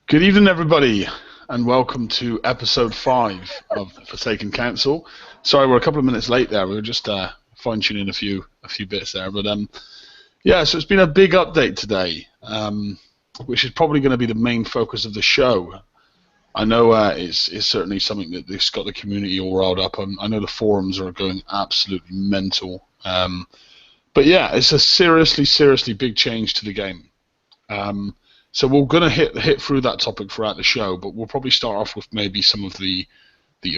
Good evening, everybody, and welcome to episode 5 of Forsaken Council. Sorry, we're a couple of minutes late there. We were just fine-tuning a few bits there, but yeah. So it's been a big update today, which is probably going to be the main focus of the show. I know it's certainly something that's got the community all riled up. I know the forums are going absolutely mental. But yeah, it's a seriously big change to the game. So we're going to hit through that topic throughout the show, but we'll probably start off with maybe some of the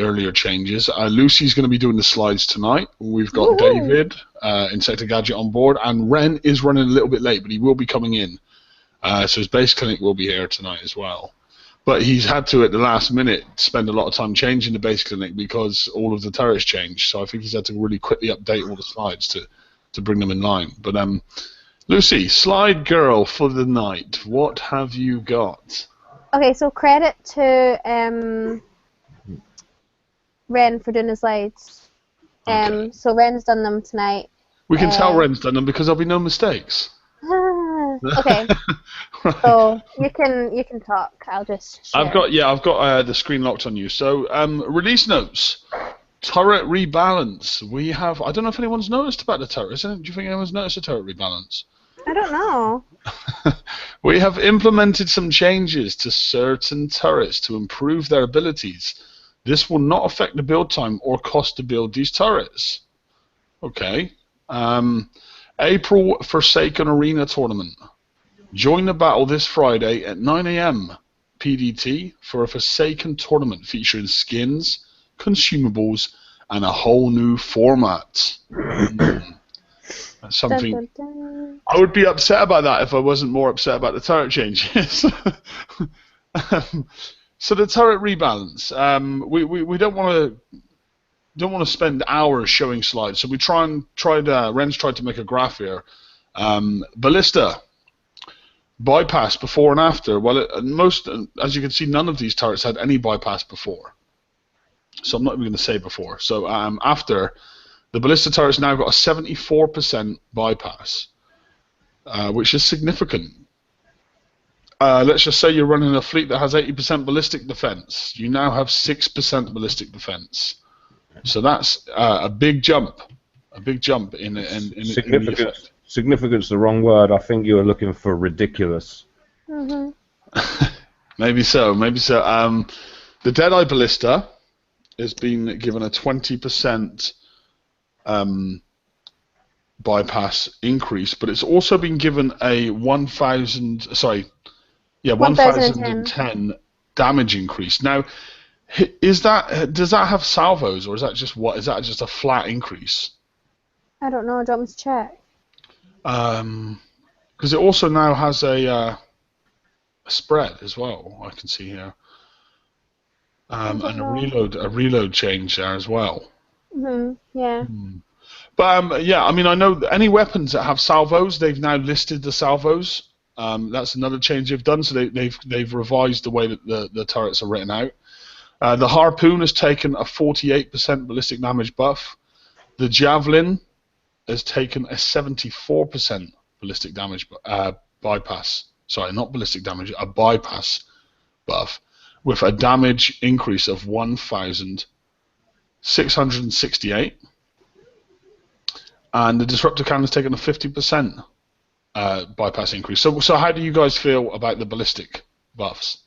earlier changes. Lucy's going to be doing the slides tonight. We've got David, Insector Gadget, on board, and Ren is running a little bit late, but he will be coming in. So his base clinic will be here tonight as well. But he's had to, at the last minute, spend a lot of time changing the base clinic because all of the turrets changed. So I think he's had to really quickly update all the slides to bring them in line. But Lucy, slide girl for the night. What have you got? Okay, so credit to Ren for doing the slides. Okay. So Ren's done them tonight. We can tell Ren's done them because there'll be no mistakes. Okay. Right. So you can talk. I'll just share. I've got the screen locked on you. So release notes. Turret rebalance. We have. I don't know if anyone's noticed about the turret. Do you think anyone's noticed the turret rebalance? I don't know. We have implemented some changes to certain turrets to improve their abilities. This will not affect the build time or cost to build these turrets. Okay. April Forsaken Arena Tournament. Join the battle this Friday at 9 AM PDT for a Forsaken tournament featuring skins, consumables, and a whole new format. That's something. Dun, dun, dun. I would be upset about that if I wasn't more upset about the turret changes. So the turret rebalance. We don't want to spend hours showing slides. So we Ren's tried to make a graph here. Ballista. Bypass before and after. Well, as you can see, none of these turrets had any bypass before. So I'm not even going to say before. So after, the ballista turret's now got a 74% bypass, which is significant. Let's just say you're running a fleet that has 80% ballistic defense. You now have 6% ballistic defense. So that's a big jump. A big jump in significance. Significance, the wrong word. I think you were looking for ridiculous. Mm-hmm. Maybe so. The Deadeye Ballista has been given a 20% bypass increase, but it's also been given a 1,010 damage increase. Now, does that have salvos, or is that just what? Is that just a flat increase? I don't know. Do you want me to check? Because it also now has a spread as well. I can see here, and a reload change there as well. Yeah. But yeah, I mean, I know any weapons that have salvos, they've now listed the salvos. That's another change they've done. So they've revised the way that the turrets are written out. The harpoon has taken a 48% ballistic damage buff. The javelin has taken a 74% ballistic damage bypass. Sorry, not ballistic damage, a bypass buff with a damage increase of 1,668. And the disruptor cannon has taken a 50% bypass increase. So how do you guys feel about the ballistic buffs?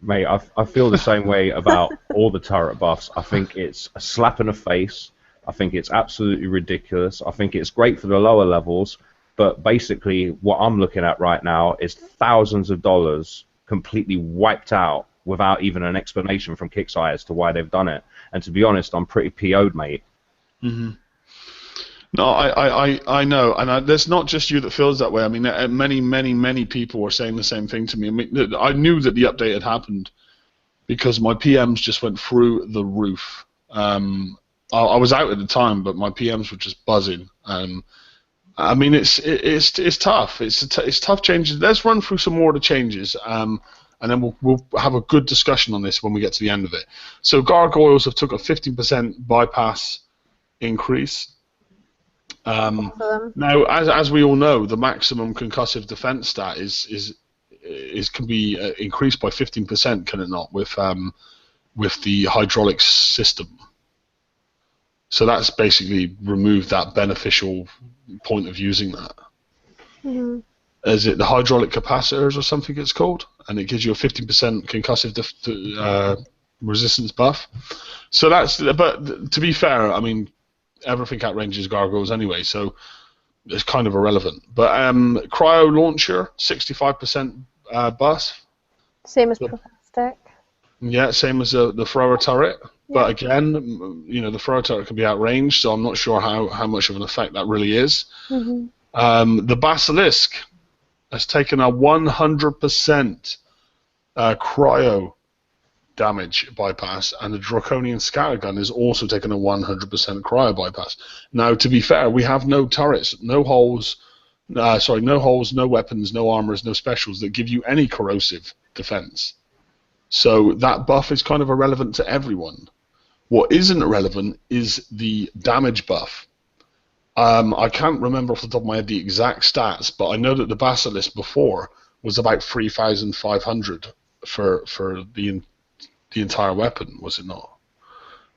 Mate, I feel the same way about all the turret buffs. I think it's a slap in the face. I think it's absolutely ridiculous. I think it's great for the lower levels, but basically what I'm looking at right now is thousands of dollars completely wiped out without even an explanation from Kixeye as to why they've done it. And to be honest, I'm pretty PO'd, mate. Mm-hmm. No, I know, and there's not just you that feels that way. I mean, many people were saying the same thing to me. I mean, I knew that the update had happened because my PMs just went through the roof. I was out at the time, but my PMs were just buzzing. I mean, it's tough. It's tough changes. Let's run through some more of the changes, and then we'll have a good discussion on this when we get to the end of it. So gargoyles have took a 15% bypass increase. Both of them. Now, as we all know, the maximum concussive defense stat can be increased by 15%, can it not, with the hydraulic system? So that's basically removed that beneficial point of using that. Mm-hmm. Is it the hydraulic capacitors or something it's called? And it gives you a 15% concussive resistance buff. So but to be fair, I mean, everything outranges gargoyles anyway, so it's kind of irrelevant. But cryo launcher, 65% buff. Same as Prophetic. Yeah, same as the thrower turret. But Yeah. again, you know, the thrower turret can be outranged, so I'm not sure how much of an effect that really is. Mm-hmm. The basilisk has taken a 100% cryo damage bypass, and the draconian scattergun is also taken a 100% cryo bypass. Now, to be fair, we have no turrets, no holes, no weapons, no armors, no specials that give you any corrosive defense. So that buff is kind of irrelevant to everyone. What isn't relevant is the damage buff. I can't remember off the top of my head the exact stats, but I know that the basilisk before was about 3,500 for the entire weapon, was it not?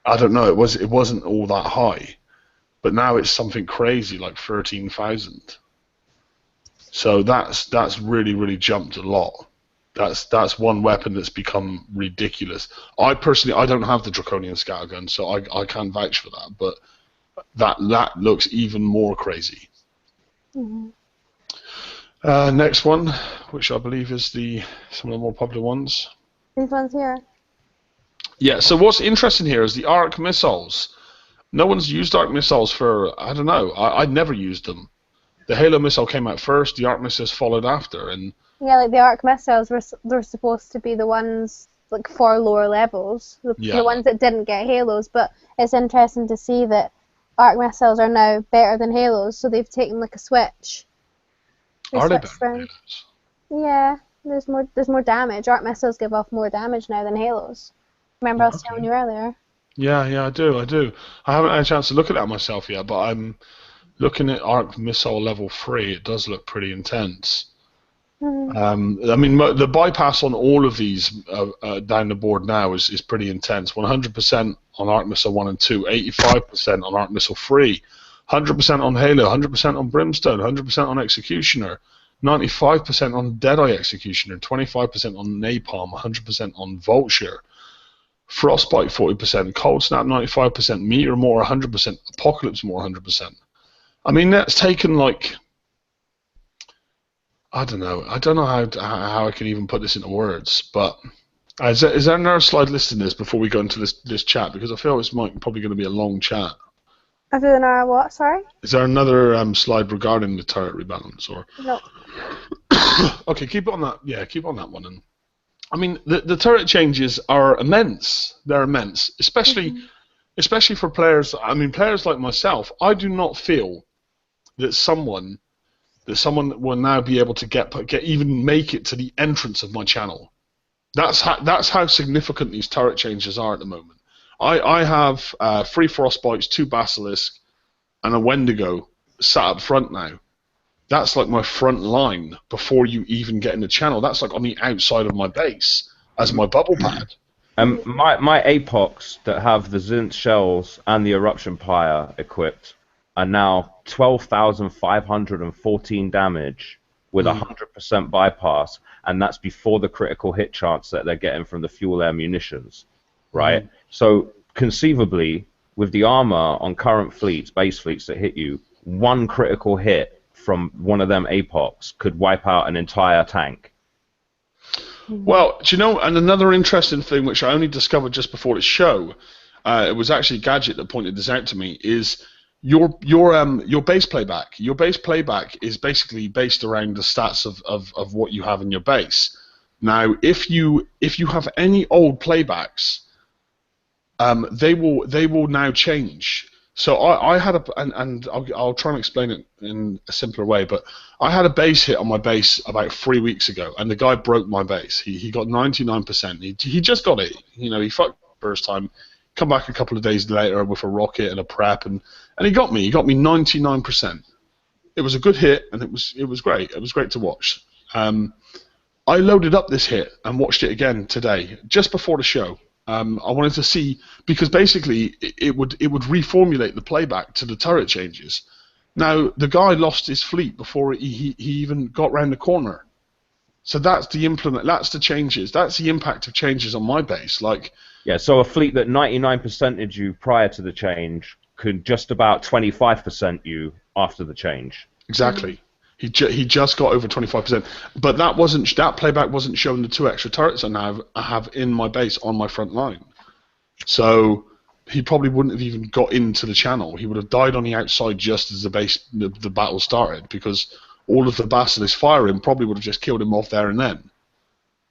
I don't know. It wasn't all that high, but now it's something crazy like 13,000. So that's really jumped a lot. That's one weapon that's become ridiculous. I don't have the draconian scattergun, so I can't vouch for that. But that looks even more crazy. Mm-hmm. Next one, which I believe is some of the more popular ones. These ones here. Yeah, so what's interesting here is the arc missiles. No one's used arc missiles for, I don't know, I'd never used them. The Halo missile came out first, the arc missiles followed after, and yeah, like the arc missiles were supposed to be the ones like for lower levels, the ones that didn't get halos. But it's interesting to see that arc missiles are now better than halos, so they've taken like a switch. Are they better than halos? Yeah, there's more damage. Arc missiles give off more damage now than halos. Remember I was telling you earlier? Yeah, I do. I haven't had a chance to look at that myself yet, but I'm looking at arc missile level 3. It does look pretty intense. Mm-hmm. I mean, the bypass on all of these down the board now is pretty intense. 100% on arc missile 1 and 2, 85% on arc missile 3, 100% on Halo, 100% on Brimstone, 100% on Executioner, 95% on Deadeye Executioner, 25% on Napalm, 100% on Vulture, Frostbite 40%, Cold Snap 95%, Meteor More 100%, Apocalypse More 100%. I mean, that's taken like, I don't know how I can even put this into words, but is there another slide listing this before we go into this chat? Because I feel it's probably going to be a long chat. Other than our what? Sorry. Is there another slide regarding the turret rebalance or? No. Okay, keep on that. Yeah, keep on that one. And I mean, the turret changes are immense. They're immense, especially for players. I mean, players like myself. I do not feel that someone will now be able to even make it to the entrance of my channel. That's how significant these turret changes are at the moment. I have 3 Frostbites, 2 Basilisk, and a Wendigo sat up front now. That's like my front line before you even get in the channel. That's like on the outside of my base as my bubble pad. My Apocs that have the Zint shells and the Eruption Pyre equipped are now 12,514 damage with 100% bypass, and that's before the critical hit chance that they're getting from the fuel air munitions, right? So conceivably, with the armor on current fleets, base fleets that hit you, one critical hit from one of them Apocs could wipe out an entire tank. Well, do you know, and another interesting thing which I only discovered just before the show, it was actually Gadget that pointed this out to me, is your base playback. Your base playback is basically based around the stats of what you have in your base. Now, if you have any old playbacks, they will now change. So I had and I'll try and explain it in a simpler way, but I had a base hit on my base about 3 weeks ago, and the guy broke my base. He got 99%. He just got it. You know, he fucked first time. Come back a couple of days later with a rocket and a prep, and he got me. He got me 99%. It was a good hit, and it was great. It was great to watch. I loaded up this hit and watched it again today, just before the show. I wanted to see, because basically it would reformulate the playback to the turret changes. Now the guy lost his fleet before he even got round the corner. So that's the changes. That's the impact of changes on my base. Like, yeah, so a fleet that 99%ed you prior to the change could just about 25% you after the change. Exactly. He just got over 25%. But that playback wasn't showing the 2 extra turrets I have in my base on my front line. So he probably wouldn't have even got into the channel. He would have died on the outside just as the battle started, because all of the Basilisk firing probably would have just killed him off there and then,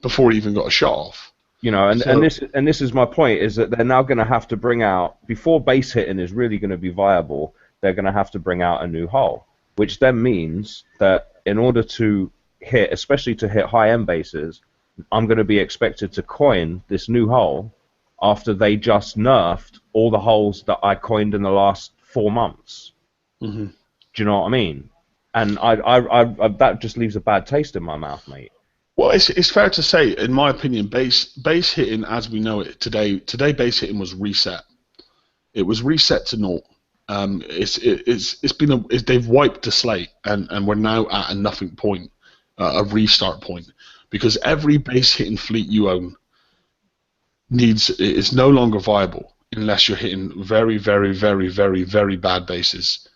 before he even got a shot off. You know, and this is my point, is that they're now going to have to bring out, before base hitting is really going to be viable, they're going to have to bring out a new hull, which then means that in order to hit, especially to hit high-end bases, I'm going to be expected to coin this new hull after they just nerfed all the hulls that I coined in the last 4 months. Mm-hmm. Do you know what I mean? And I that just leaves a bad taste in my mouth, mate. Well, it's fair to say, in my opinion, base hitting as we know it today base hitting was reset. It was reset to naught. They've wiped the slate, and we're now at a nothing point, a restart point, because every base hitting fleet you own is no longer viable unless you're hitting very, very, very, very, very bad bases.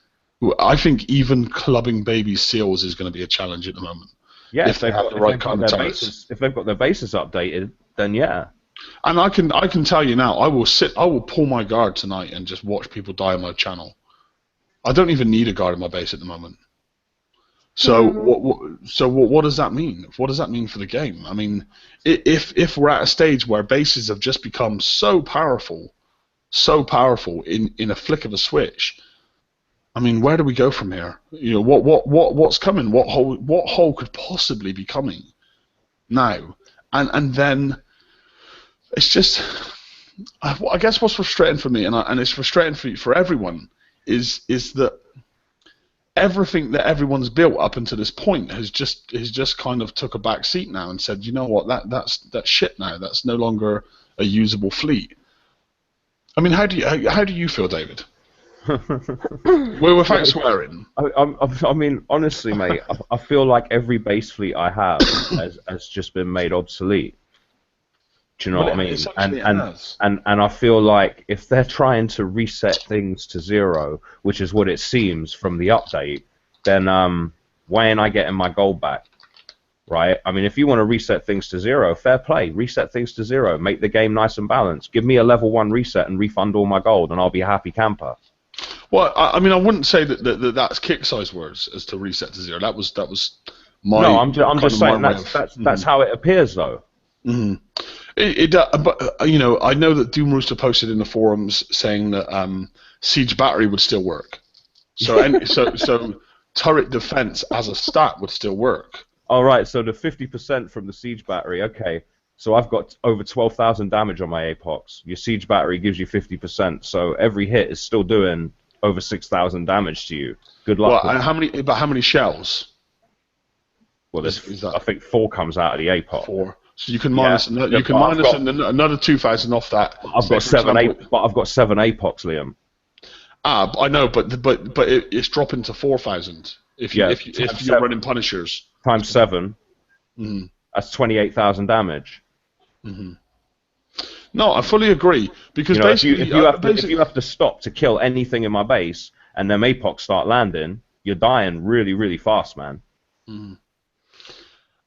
I think even clubbing baby seals is going to be a challenge at the moment. Yeah, if they have the right kind of turrets. If they've got their bases updated, then yeah. And I can tell you now, I will pull my guard tonight and just watch people die on my channel. I don't even need a guard in my base at the moment. So what does that mean? What does that mean for the game? I mean, if we're at a stage where bases have just become so powerful in a flick of a switch, I mean, where do we go from here? You know, what's coming? What hole could possibly be coming now? And then it's just, I guess what's frustrating for me, and it's frustrating for everyone, is that everything that everyone's built up until this point has just kind of took a back seat now and said, you know what, that's shit now. That's no longer a usable fleet. I mean, how do you feel, David? Without swearing. I mean, honestly, mate, I feel like every base fleet I have has just been made obsolete. Do you know what I mean? And I feel like if they're trying to reset things to 0, which is what it seems from the update, then why ain't I getting my gold back? Right? I mean, if you want to reset things to 0, fair play. Reset things to 0. Make the game nice and balanced. Give me a level 1 reset and refund all my gold, and I'll be a happy camper. Well, I mean, I wouldn't say that's Kick-size words as to reset to 0. That was my. No, I'm just saying that's how it appears, though. Mm-hmm. But you know, I know that Doom Rooster posted in the forums saying that siege battery would still work. So so turret defense as a stat would still work. All right, so the 50% from the siege battery. Okay, so I've got over 12,000 damage on my Apox. Your siege battery gives you 50%, so every hit is still doing over 6,000 damage to you. Good luck. Well, how many shells? Well, I think 4 comes out of the Apox. 4. So you can minus another 2,000 off that. I've got 7 Apox, Liam. I know, but it's dropping to 4,000 if you're running Punishers. Times 7. Mm-hmm. That's 28,000 damage. Mm-hmm. No, I fully agree, because basically, if you have to stop to kill anything in my base and them Apox start landing, you're dying really, really fast, man. Mm-hmm.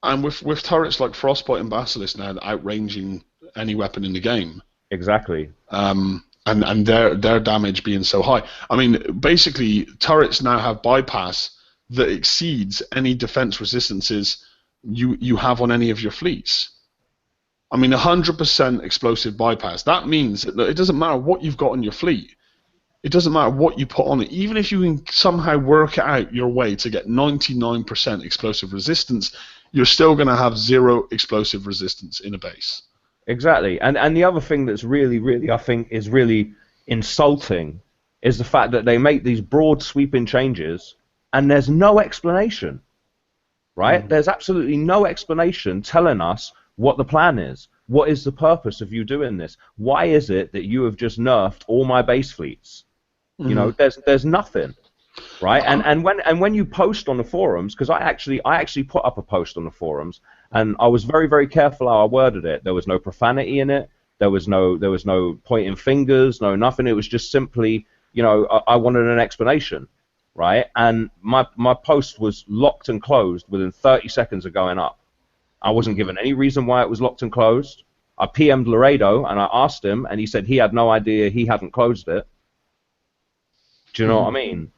And with turrets like Frostbite and Basilisk now outranging any weapon in the game. Exactly. And their damage being so high. I mean, basically, turrets now have bypass that exceeds any defense resistances you have on any of your fleets. I mean, 100% explosive bypass. That means that it doesn't matter what you've got on your fleet. It doesn't matter what you put on it. Even if you can somehow work out your way to get 99% explosive resistance, you're still going to have 0 explosive resistance in a base. Exactly. And the other thing that's really, I think, is really insulting is the fact that they make these broad sweeping changes and there's no explanation, right? There's absolutely no explanation telling us what the plan is. What is the purpose of you doing this? Why is it that you have just nerfed all my base fleets? You know, there's nothing. Right, and when you post on the forums, because I actually put up a post on the forums, and I was very careful how I worded it. There was no profanity in it. There was no pointing fingers, no nothing. It was just simply, you know, I wanted an explanation, right? And my post was locked and closed within 30 seconds of going up. I wasn't given any reason why it was locked and closed. I PM'd Laredo and I asked him, and he said he had no idea, he hadn't closed it. Do you know what I mean?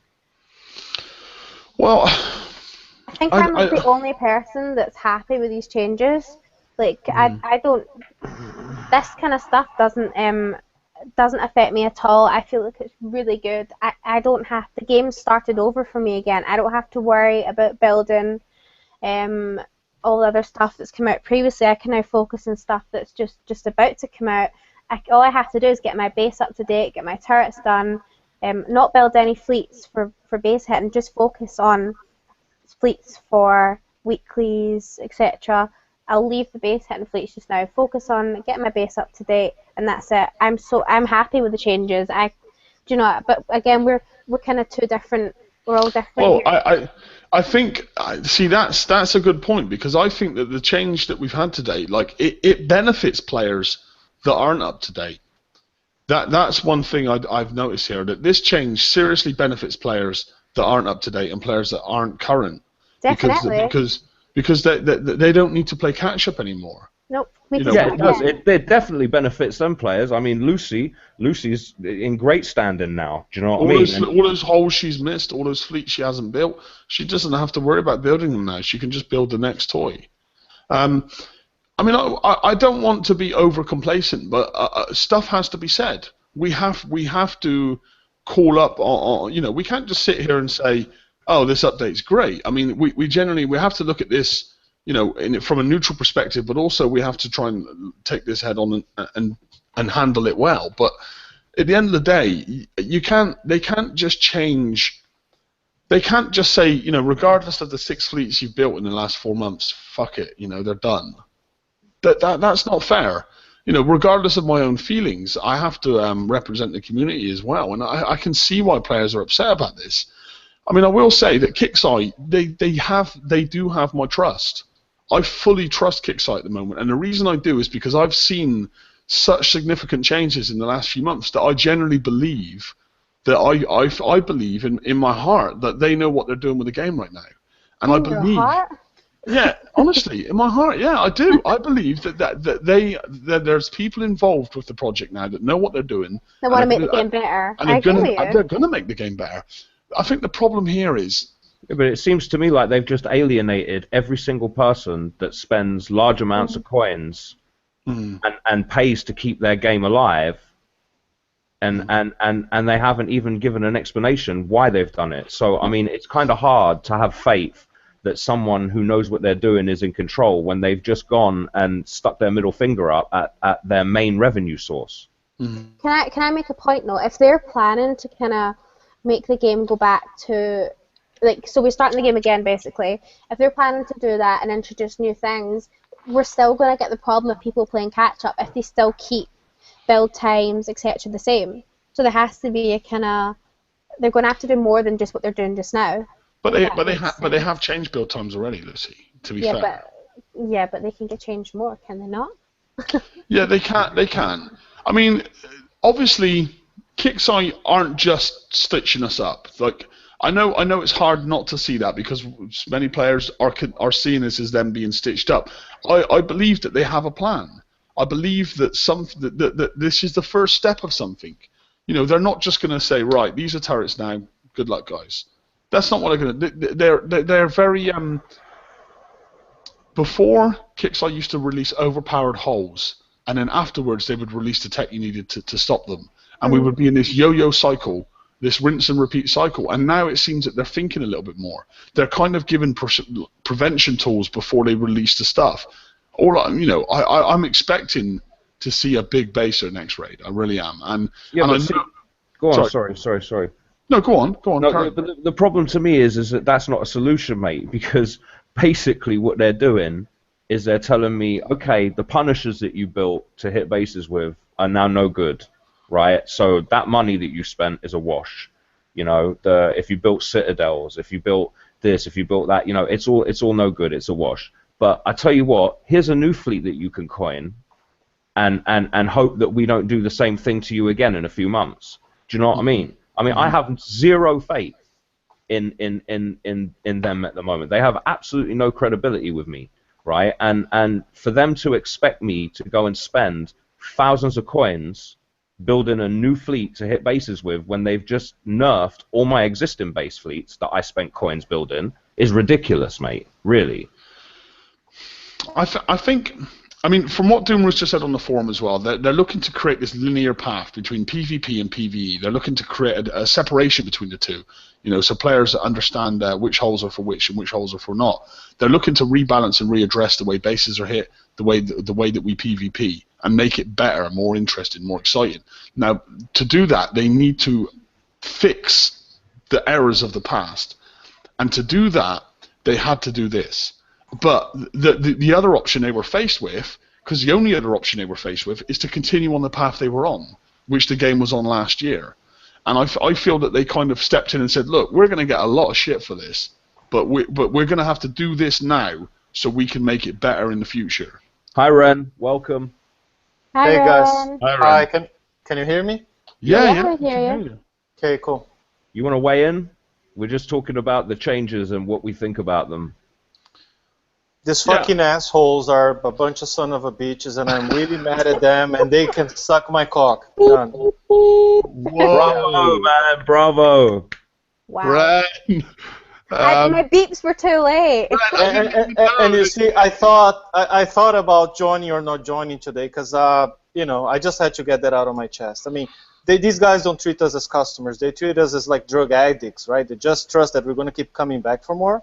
Well, I think I'm the only person that's happy with these changes. Like, I don't. This kind of stuff doesn't affect me at all. I feel like it's really good. I don't have, the game started over for me again. I don't have to worry about building all the other stuff that's come out previously. I can now focus on stuff that's just about to come out. All I have to do is get my base up to date, get my turrets done. Not build any fleets for base hit, and just focus on fleets for weeklies, etc. I'll leave the base hit and fleets just now. Focus on getting my base up to date, and that's it. I'm happy with the changes. Do you know? But again, we're kind of two different. We're all different. Well, I think see that's a good point, because I think that the change that we've had today, like it benefits players that aren't up to date. That's one thing I've noticed here, that this change seriously benefits players that aren't up to date and players that aren't current. Definitely. Because they don't need to play catch up anymore. Nope. Yeah, it does. It definitely benefits them players. I mean, Lucy's in great standing now. Do you know what I mean? All those holes she's missed, all those fleets she hasn't built, she doesn't have to worry about building them now. She can just build the next toy. I mean, I don't want to be over complacent, but stuff has to be said. We have to call up on, you know, we can't just sit here and say, oh, this update's great. I mean, we generally have to look at this, you know, from a neutral perspective, but also we have to try and take this head on and handle it well. But at the end of the day, they can't just change. They can't just say, you know, regardless of the 6 fleets you've built in the last 4 months, fuck it, you know, they're done. That's not fair. You know, regardless of my own feelings, I have to represent the community as well, and I can see why players are upset about this. I mean, I will say that Kixeye, they do have my trust. I fully trust Kixeye at the moment, and the reason I do is because I've seen such significant changes in the last few months that I generally believe that I believe in my heart that they know what they're doing with the game right now, and I believe. Your heart? Yeah, honestly, in my heart, yeah, I do. I believe that there's people involved with the project now that know what they're doing. They want to make the game better. And they're going to make the game better. I think the problem here is... Yeah, but it seems to me like they've just alienated every single person that spends large amounts of coins and pays to keep their game alive, and they haven't even given an explanation why they've done it. So, I mean, it's kind of hard to have faith that someone who knows what they're doing is in control when they've just gone and stuck their middle finger up at their main revenue source. Can I make a point though? If they're planning to kind of make the game go back to, like, so we're starting the game again basically, if they're planning to do that and introduce new things, we're still going to get the problem of people playing catch up if they still keep build times, etc. the same. So there has to be a kind of, they're going to have to do more than just what they're doing just now. But they have changed build times already, Lucy. To be fair. But they can get changed more, can they not? Yeah, they can. They can. I mean, obviously, Kixeye aren't just stitching us up. Like, I know it's hard not to see that because many players are seeing this as them being stitched up. I believe that they have a plan. I believe that that this is the first step of something. You know, they're not just going to say, right, these are turrets now. Good luck, guys. That's not what they're going to do. They're very... Before, Kixeye used to release overpowered holes, and then afterwards they would release the tech you needed to stop them. And we would be in this yo-yo cycle, this rinse and repeat cycle. And now it seems that they're thinking a little bit more. They're kind of given prevention tools before they release the stuff. I'm expecting to see a big baser next raid. I really am. And Yeah, and but see, go on. Sorry. No, go on. No, but the problem to me is that that's not a solution, mate. Because basically what they're doing is they're telling me, okay, the punishers that you built to hit bases with are now no good, right? So that money that you spent is a wash. You know, if you built citadels, if you built this, if you built that, you know, it's all no good. It's a wash. But I tell you what, here's a new fleet that you can coin, and hope that we don't do the same thing to you again in a few months. Do you know what I mean? I mean, I have zero faith in them at the moment. They have absolutely no credibility with me, right? And for them to expect me to go and spend thousands of coins building a new fleet to hit bases with when they've just nerfed all my existing base fleets that I spent coins building is ridiculous, mate. Really. I think, I mean, from what Doom Rooster said on the forum as well, they're looking to create this linear path between PvP and PvE. They're looking to create a separation between the two, you know, so players understand which holes are for which and which holes are for not. They're looking to rebalance and readdress the way bases are hit, the way that we PvP, and make it better, more interesting, more exciting. Now, to do that, they need to fix the errors of the past, and to do that, they had to do this. But the other option they were faced with, because the only other option they were faced with, is to continue on the path they were on, which the game was on last year. And I feel that they kind of stepped in and said, look, we're going to get a lot of shit for this, but we're going to have to do this now so we can make it better in the future. Hi, Ren. Welcome. Hi, Hey guys. Hi, Ren. Hi, can you hear me? Yeah, I hear you. Okay, cool. You want to weigh in? We're just talking about the changes and what we think about them. These fucking assholes are a bunch of son of a bitches, and I'm really mad at them, and they can suck my cock. Done. Bravo, man. Bravo. Wow. Ren. My beeps were too late. And you see, I thought about joining or not joining today because you know, I just had to get that out of my chest. I mean, these guys don't treat us as customers. They treat us as like drug addicts, right? They just trust that we're going to keep coming back for more,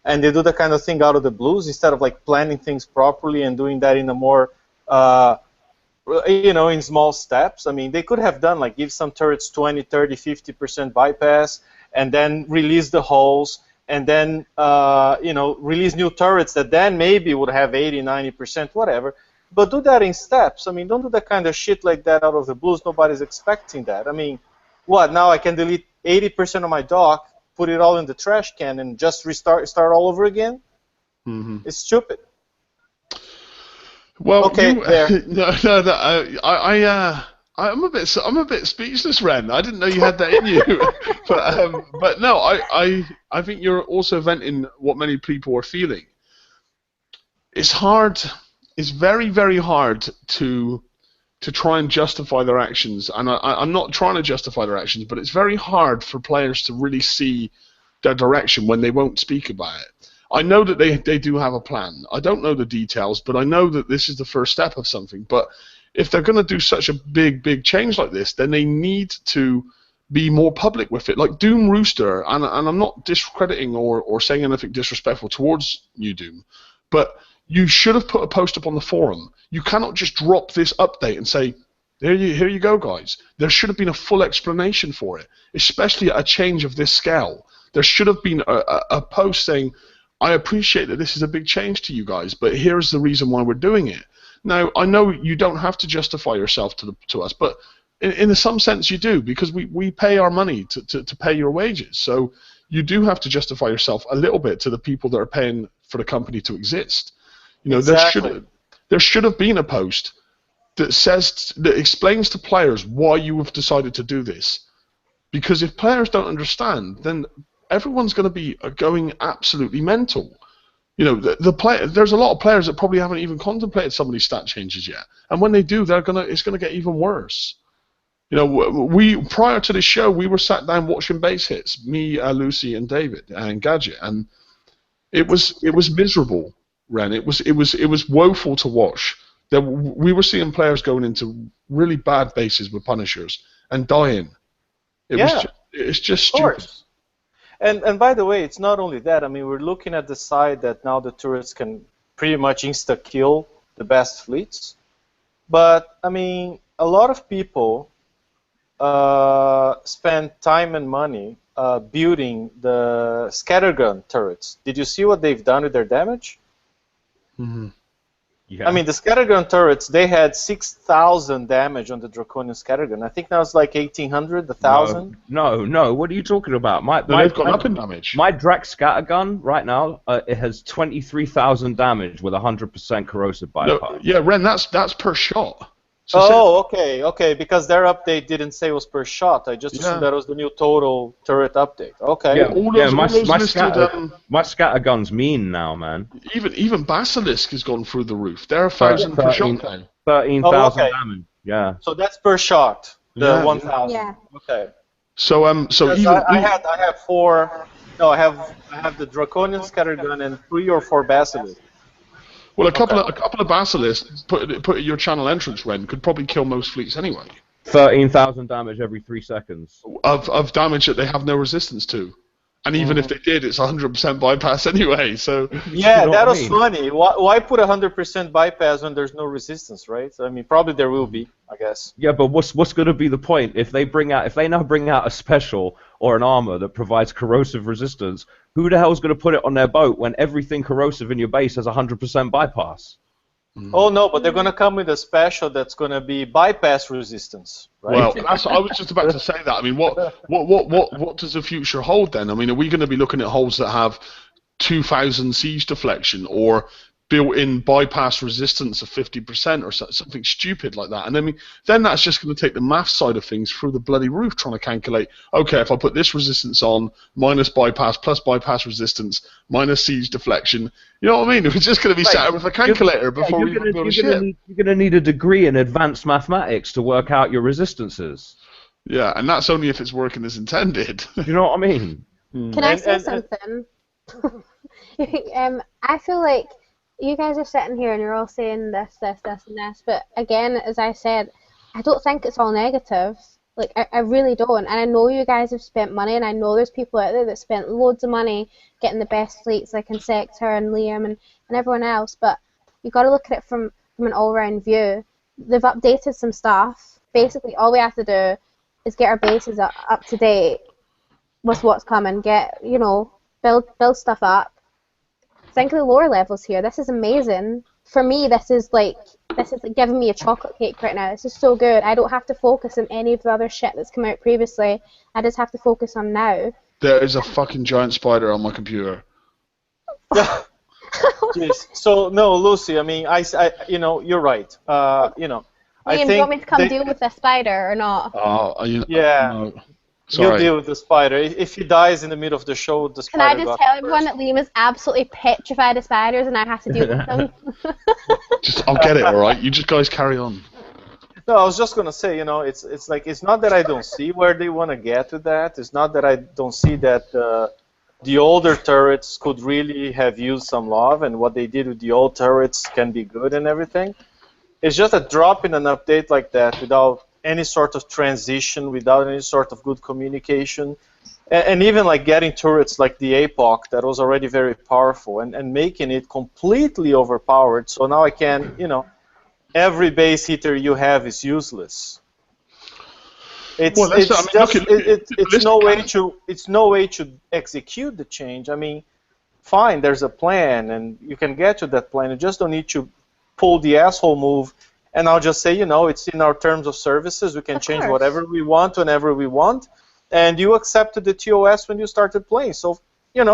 and they do the kind of thing out of the blues instead of like planning things properly and doing that in a more you know, in small steps. I mean, they could have done like give some turrets 20, 30, 50% bypass, and then release the holes, and then you know, release new turrets that then maybe would have 80, 90%, whatever. But do that in steps. I mean, don't do that kind of shit like that out of the blues. Nobody's expecting that. I mean, what, now I can delete 80% of my dock, put it all in the trash can, and just start all over again? Mm-hmm. It's stupid. Well, okay, there. I'm a bit speechless, Ren. I didn't know you had that in you. but no, I think you're also venting what many people are feeling. It's hard. It's very, very hard to try and justify their actions, and I'm not trying to justify their actions, but it's very hard for players to really see their direction when they won't speak about it. I know that they do have a plan. I don't know the details, but I know that this is the first step of something. But if they're going to do such a big change like this, then they need to be more public with it. Like Doom Rooster, and I'm not discrediting or saying anything disrespectful towards you, Doom, but you should have put a post up on the forum. You cannot just drop this update and say, here you go, guys. There should have been a full explanation for it, especially at a change of this scale. There should have been a post saying, I appreciate that this is a big change to you guys, but here's the reason why we're doing it. Now, I know you don't have to justify yourself to us, but in some sense you do, because we pay our money to pay your wages. So you do have to justify yourself a little bit to the people that are paying for the company to exist. You know, exactly. there should have been a post that explains to players why you have decided to do this. Because if players don't understand, then everyone's going to be going absolutely mental. You know, there's a lot of players that probably haven't even contemplated some of these stat changes yet, and when they do, it's going to get even worse. You know, prior to this show, we were sat down watching base hits, me, Lucy, and David, and Gadget, and it was miserable, Ren. It was woeful to watch. We were seeing players going into really bad bases with punishers and dying. It's just stupid. And by the way, it's not only that. I mean, we're looking at the side that now the turrets can pretty much insta-kill the best fleets. but I mean, a lot of people spend time and money building the scattergun turrets. Did you see what they've done with their damage? Mm-hmm. Yeah. I mean, the scattergun turrets, they had 6,000 damage on the Draconian scattergun. I think now it's like 1,800, 1,000. No. What are you talking about? They've gone up in damage. My Drax scattergun right now, it has 23,000 damage with 100% corrosive bypass. No, yeah, Ren, that's per shot. So Okay, because their update didn't say it was per shot. I just assumed that was the new total turret update. Okay. Yeah, my listed, scattergun's mean now, man. Even Basilisk has gone through the roof. They're 1,000 per shot now. 13,000 damage. Yeah. So that's per shot. The 1,000. Yeah. Okay. So even I have four. No, I have the Draconian scattergun and 3 or 4 Basilisk. Well, a couple of Basilisks put at your channel entrance, Ren, could probably kill most fleets anyway. 13,000 damage every 3 seconds. Of damage that they have no resistance to. And even if they did, it's 100% bypass anyway, so... Yeah, that was funny. Why put 100% bypass when there's no resistance, right? I mean, probably there will be, I guess. Yeah, but what's going to be the point? If they now bring out a special or an armor that provides corrosive resistance, who the hell's going to put it on their boat when everything corrosive in your base has 100% bypass? Oh no, but they're going to come with a special that's going to be bypass resistance, right? Well, I was just about to say that. I mean, what does the future hold then? I mean, are we going to be looking at hulls that have 2,000 siege deflection or built-in bypass resistance of 50% or something stupid like that? And I mean, then that's just going to take the math side of things through the bloody roof, trying to calculate, okay, if I put this resistance on, minus bypass, plus bypass resistance, minus siege deflection, you know what I mean? We're just going to be sat with a calculator before we even build a ship. You're going to need a degree in advanced mathematics to work out your resistances. Yeah, and that's only if it's working as intended. You know what I mean? Can I say something? I feel like you guys are sitting here and you're all saying this, and this, but again, as I said, I don't think it's all negative. Like, I really don't. And I know you guys have spent money, and I know there's people out there that spent loads of money getting the best fleets, like Insector and Liam and everyone else, but you've got to look at it from an all-round view. They've updated some stuff. Basically, all we have to do is get our bases up to date with what's coming, build stuff up. Think of the lower levels here. This is amazing. For me, this is like giving me a chocolate cake right now. This is so good. I don't have to focus on any of the other shit that's come out previously. I just have to focus on now. There is a fucking giant spider on my computer. Jeez. So no, Lucy. I mean, you're right. Liam, do you want me to come deal with the spider or not? Yeah. No. Sorry. You'll deal with the spider. If he dies in the middle of the show, the spider. Can I just tell everyone that Liam is absolutely petrified of spiders, and I have to deal with them? I'll get it, all right. You just guys carry on. No, I was just gonna say, it's like it's not that I don't see where they want to get with that. It's not that I don't see that the older turrets could really have used some love, and what they did with the old turrets can be good and everything. It's just a drop in an update like that without any sort of transition, without any sort of good communication, and even like getting turrets like the APOC that was already very powerful and making it completely overpowered. So now I can, every base hitter you have is useless. It's no way to execute the change. I mean, fine, there's a plan and you can get to that plan. You just don't need to pull the asshole move. And I'll just say, it's in our terms of services. We can change whatever we want whenever we want. And you accepted the TOS when you started playing. So, too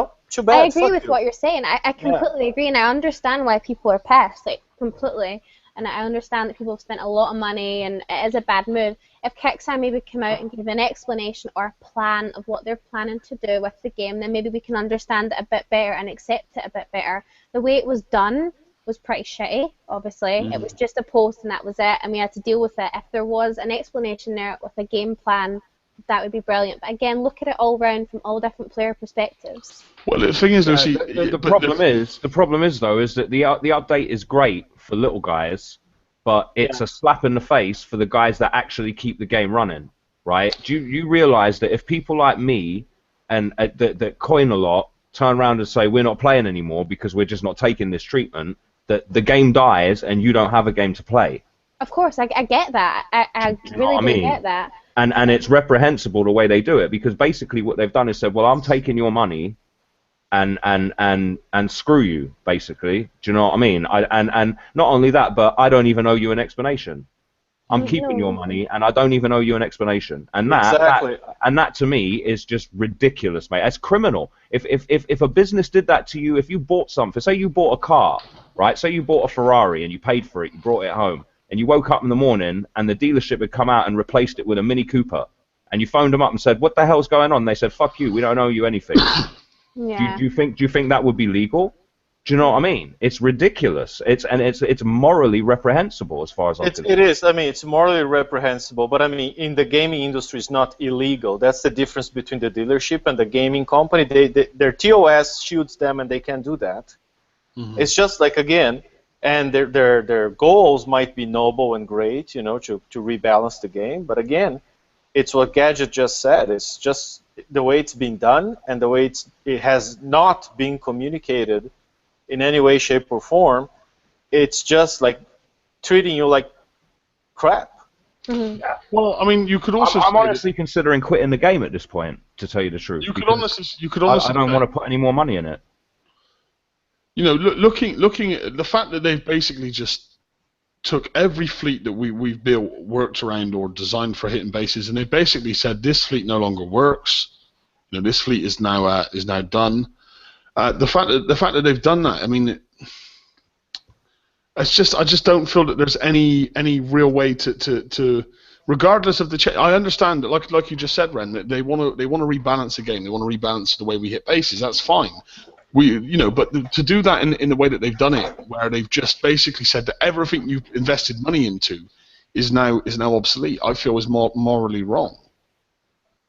bad. I agree with what you're saying. I completely agree. And I understand why people are pissed, like, completely. And I understand that people have spent a lot of money and it is a bad move. If Kickstarter maybe come out and give an explanation or a plan of what they're planning to do with the game, then maybe we can understand it a bit better and accept it a bit better. The way it was done was pretty shitty, obviously. It was just a post and that was it, and we had to deal with it. If there was an explanation there with a game plan, that would be brilliant. But again, look at it all round from all different player perspectives. Well, the thing is, Lucy, the problem is though, is that the update is great for little guys, but it's a slap in the face for the guys that actually keep the game running, right? Do you realise that if people like me and that coin a lot turn around and say we're not playing anymore because we're just not taking this treatment, that the game dies and you don't have a game to play. Of course, I get that. I really do get that. And it's reprehensible the way they do it, because basically what they've done is said, well, I'm taking your money and screw you, basically. Do you know what I mean? And not only that, but I don't even owe you an explanation. I'm keeping your money, and I don't even owe you an explanation. And that to me is just ridiculous, mate. It's criminal. If a business did that to you, if you bought something, say you bought a car, right? Say you bought a Ferrari and you paid for it, you brought it home, and you woke up in the morning and the dealership had come out and replaced it with a Mini Cooper, and you phoned them up and said, what the hell's going on? They said, fuck you, we don't owe you anything. Yeah. Do you think that would be legal? Do you know what I mean? It's ridiculous. It's morally reprehensible as far as I'm concerned. It is. I mean, it's morally reprehensible, but I mean, in the gaming industry, it's not illegal. That's the difference between the dealership and the gaming company. Their TOS shields them, and they can do that. Mm-hmm. It's just like, again, and their goals might be noble and great, you know, to rebalance the game. But again, it's what Gadget just said. It's just the way it's been done, and the way it has not been communicated in any way, shape, or form. It's just like treating you like crap. Mm-hmm. Yeah. Well, I mean, you could also. I'm honestly considering quitting the game at this point, to tell you the truth. You could honestly. I don't want to put any more money in it. You know, looking at the fact that they've basically just took every fleet that we've built, worked around, or designed for hitting bases, and they've basically said this fleet no longer works. You know, this fleet is now done. The fact that they've done that, I mean, it's just, I just don't feel that there's any real way to regardless of the change. I understand that, like you just said, Ren, that they want to rebalance the game. They want to rebalance the way we hit bases. That's fine. But to do that in the way that they've done it, where they've just basically said that everything you've invested money into is now obsolete, I feel is morally wrong.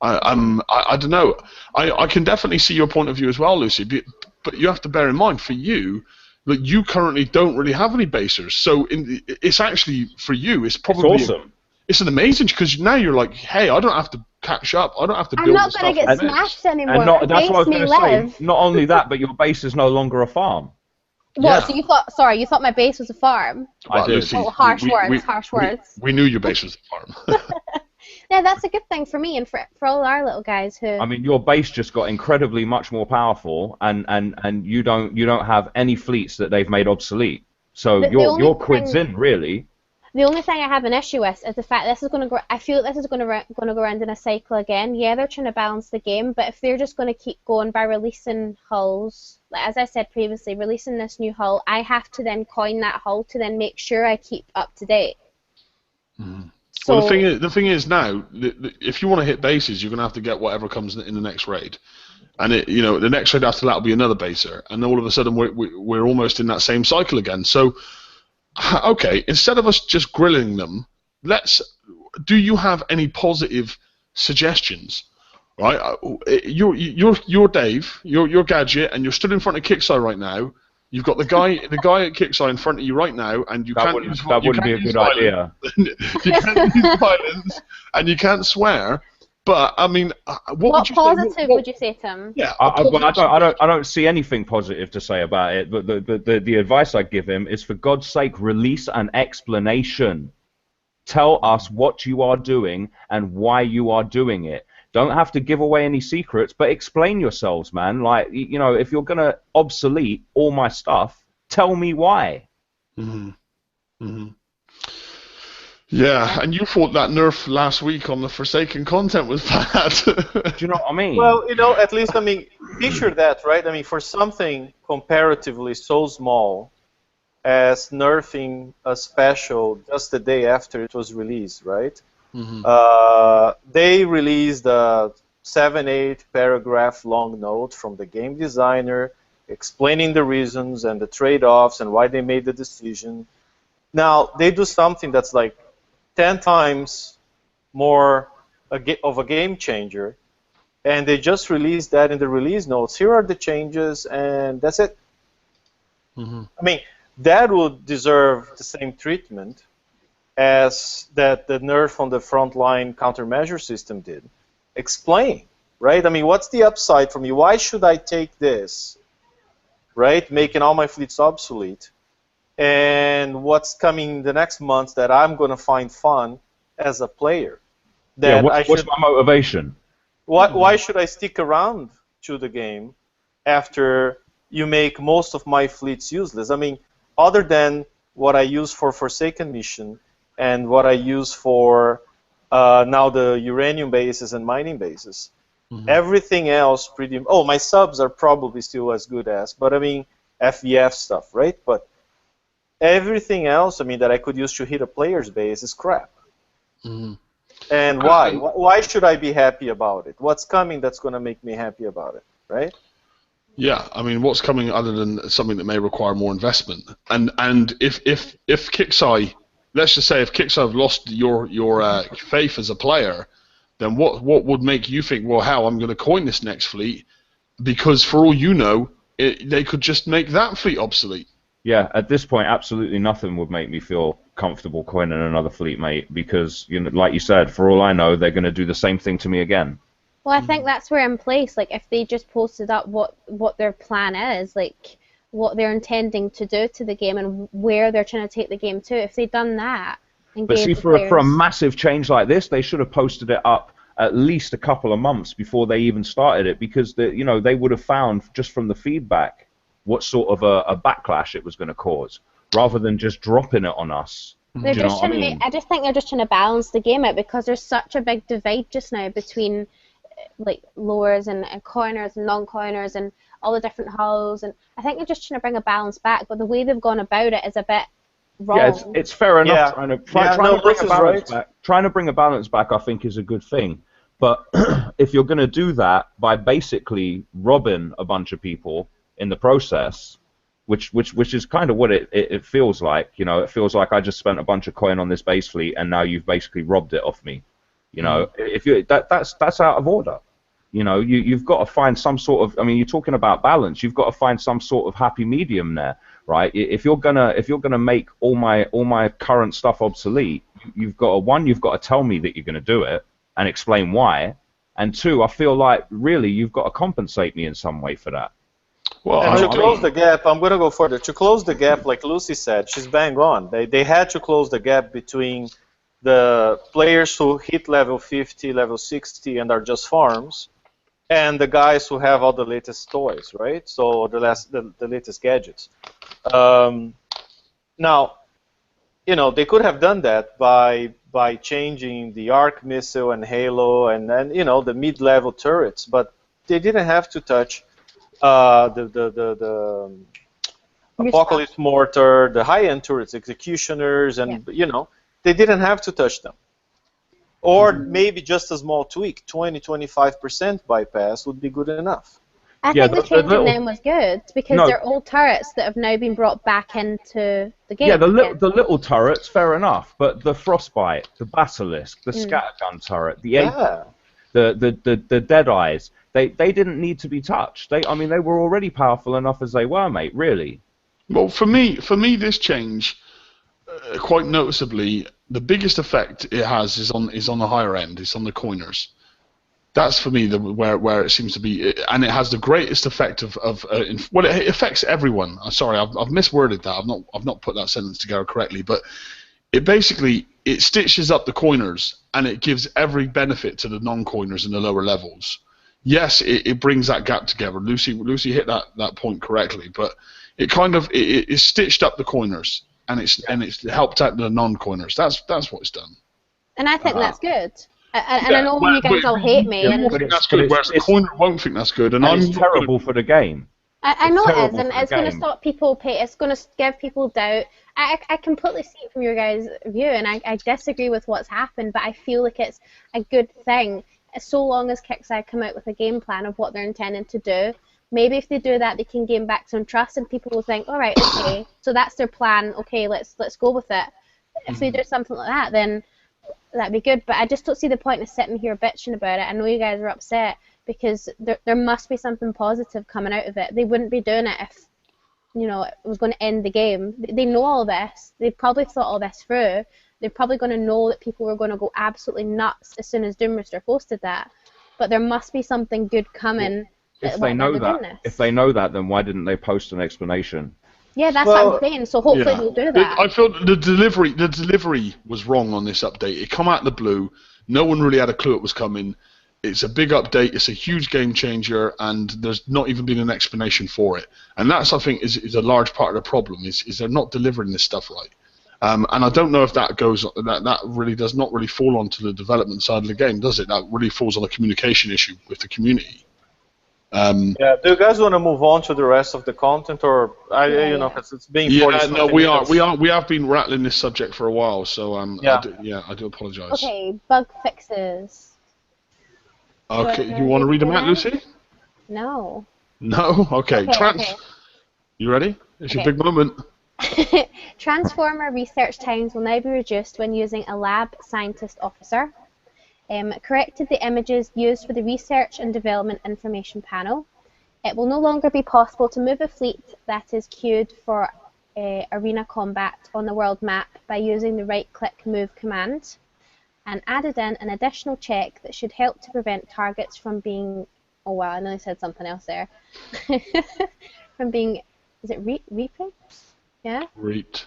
I don't know. I can definitely see your point of view as well, Lucy. But you have to bear in mind, for you, that you currently don't really have any basers. So it's actually, for you, it's probably awesome. It's an amazing, because now you're like, hey, I don't have to catch up. I don't have to build. I'm not going to get smashed anymore. And that's what I was going to say. Not only that, but your base is no longer a farm. What? Yeah. So you thought? Sorry, you thought my base was a farm? I did. Lucy, oh, harsh words. We knew your base was a farm. Yeah, that's a good thing for me and for all our little guys who. I mean, your base just got incredibly much more powerful, and you don't have any fleets that they've made obsolete. So your quid's in, really. The only thing I have an issue with is the fact this is going to go. I feel like this is going to go around in a cycle again. Yeah, they're trying to balance the game, but if they're just going to keep going by releasing hulls, like as I said previously, releasing this new hull, I have to then coin that hull to then make sure I keep up to date. Mm-hmm. So, well, the thing is now, if you want to hit bases, you're going to have to get whatever comes in the next raid, and the next raid after that will be another baser, and all of a sudden we're almost in that same cycle again. So, okay, instead of us just grilling them, do you have any positive suggestions? Right, you're Dave, you're Gadget, and you're stood in front of Kickside right now. You've got the guy at Kickside in front of you right now, and that wouldn't be a good idea. You can't use violence, and you can't swear. But I mean, what positive would you say to him? Yeah, I don't see anything positive to say about it. But the advice I give him is, for God's sake, release an explanation. Tell us what you are doing and why you are doing it. Don't have to give away any secrets, but explain yourselves, man. Like, if you're gonna obsolete all my stuff, tell me why. Mm-hmm. Mm-hmm. Yeah, and you thought that nerf last week on the Forsaken content was bad. Do you know what I mean? Well, at least, picture that, right? I mean, for something comparatively so small as nerfing a special just the day after it was released, right? Mm-hmm. They released a 7-8 paragraph long note from the game designer explaining the reasons and the trade-offs and why they made the decision. Now, they do something that's like 10 times more of a game changer, and they just released that in the release notes. Here are the changes, and that's it. Mm-hmm. I mean, that would deserve the same treatment as that the nerf on the Frontline Countermeasure system did. Explain, right? I mean, what's the upside for me? Why should I take this, right, making all my fleets obsolete, and what's coming the next month that I'm going to find fun as a player. That what's my motivation? Why should I stick around to the game after you make most of my fleets useless? I mean, other than what I use for Forsaken Mission and what I use for now the uranium bases and mining bases, everything else pretty... Oh, my subs are probably still as good as, but I mean, FVF stuff, right? But everything else, I mean, that I could use to hit a player's base is crap. And why? Why should I be happy about it? What's coming that's going to make me happy about it, right? Yeah, I mean, what's coming other than something that may require more investment? And if Kixeye, let's just say if Kixeye have lost your faith as a player, then what would make you think, well, how I'm going to coin this next fleet? Because for all you know, they could just make that fleet obsolete. Yeah, at this point, absolutely nothing would make me feel comfortable coining another fleet, mate, because, you know, like you said, for all I know, they're going to do the same thing to me again. Well, I think that's where in place, like, if they just posted up what their plan is, like, what they're intending to do to the game and where they're trying to take the game to, if they'd done that... But see, for a massive change like this, they should have posted it up at least a couple of months before they even started it, because, you know, they would have found, just from the feedback, what sort of a backlash it was going to cause, rather than just dropping it on us. They're just trying to I just think they're just trying to balance the game out, because there's such a big divide just now between like lowers and coiners and non-coiners and all the different hulls, and I think they're just trying to bring a balance back, but the way they've gone about it is a bit wrong. Yeah, it's fair enough trying to bring a balance back, I think, is a good thing. But if you're going to do that by basically robbing a bunch of people in the process, which is kind of what it feels like. You know, it feels like I just spent a bunch of coin on this base fleet, and now you've basically robbed it off me. You know, if you that's out of order. You know, you've got to find some sort of... I mean, you're talking about balance. You've got to find some sort of happy medium there, right? If you're gonna make all my current stuff obsolete, you've got to tell me that you're gonna do it and explain why. And two, I feel like really you've got to compensate me in some way for that. Well, and to close the gap, I'm going to go further. To close the gap, like Lucy said, she's bang on. They had to close the gap between the players who hit level 50, level 60, and are just farms, and the guys who have all the latest toys, right? So the latest gadgets. Now, you know, they could have done that by changing the arc missile and halo and then, you know, the mid-level turrets, but they didn't have to touch the Apocalypse Mortar, the high-end turrets, executioners, and you know, they didn't have to touch them. Or maybe just a small tweak, 20-25% bypass would be good enough. I think the changing them was good, because they're old turrets that have now been brought back into the game. Yeah, the little turrets, fair enough, but the Frostbite, the Basilisk, the Scattergun turret, the Dead Eyes, they didn't need to be touched. I mean, they were already powerful enough as they were, mate, really. Well, for me, this change, quite noticeably, the biggest effect it has is on the higher end. It's on the coiners. That's for me where it seems to be, and it has the greatest effect well, it affects everyone. Sorry, I've misworded that. I've not put that sentence together correctly, but it basically stitches up the coiners and it gives every benefit to the non-coiners in the lower levels. Yes, it brings that gap together. Lucy hit that point correctly, but it kind of it stitched up the coiners and it's helped out the non-coiners. That's what it's done. And I think that's good. And I know you guys all hate me. I think that's good, whereas the coiner won't think that's good. And it's terrible for the game. I know it is, and it's going to stop people it's going to give people doubt. I completely see it from your guys' view, and I disagree with what's happened, but I feel like it's a good thing, so long as Kixeye come out with a game plan of what they're intending to do. Maybe if they do that, they can gain back some trust, and people will think, all right, okay, so that's their plan, okay, let's go with it. If they do something like that, then that'd be good, but I just don't see the point of sitting here bitching about it. I know you guys are upset, because there must be something positive coming out of it. They wouldn't be doing it if, you know, it was going to end the game. They know all this. They've probably thought all this through. They're probably going to know that people were going to go absolutely nuts as soon as Doomrooster posted that. But there must be something good coming. If they know that, then why didn't they post an explanation? Yeah, that's what I'm saying. So hopefully they'll do that. I feel the delivery was wrong on this update. It come out of the blue. No one really had a clue it was coming. It's a big update. It's a huge game changer, and there's not even been an explanation for it. And that's, I think, is a large part of the problem. Is they're not delivering this stuff right. And I don't know if that really does not really fall onto the development side of the game, does it? That really falls on a communication issue with the community. Yeah. Do you guys want to move on to the rest of the content, or because it's being we have been rattling this subject for a while, so I do apologize. Okay, bug fixes. Okay, you want to read them out, Lucy? No. No. Okay. You ready? It's your big moment. Transformer research times will now be reduced when using a lab scientist officer. Corrected the images used for the research and development information panel. It will no longer be possible to move a fleet that is queued for arena combat on the world map by using the right-click move command, and added in an additional check that should help to prevent targets from being, oh wow, I nearly said something else there, from being, is it reaping? Yeah? Reaped.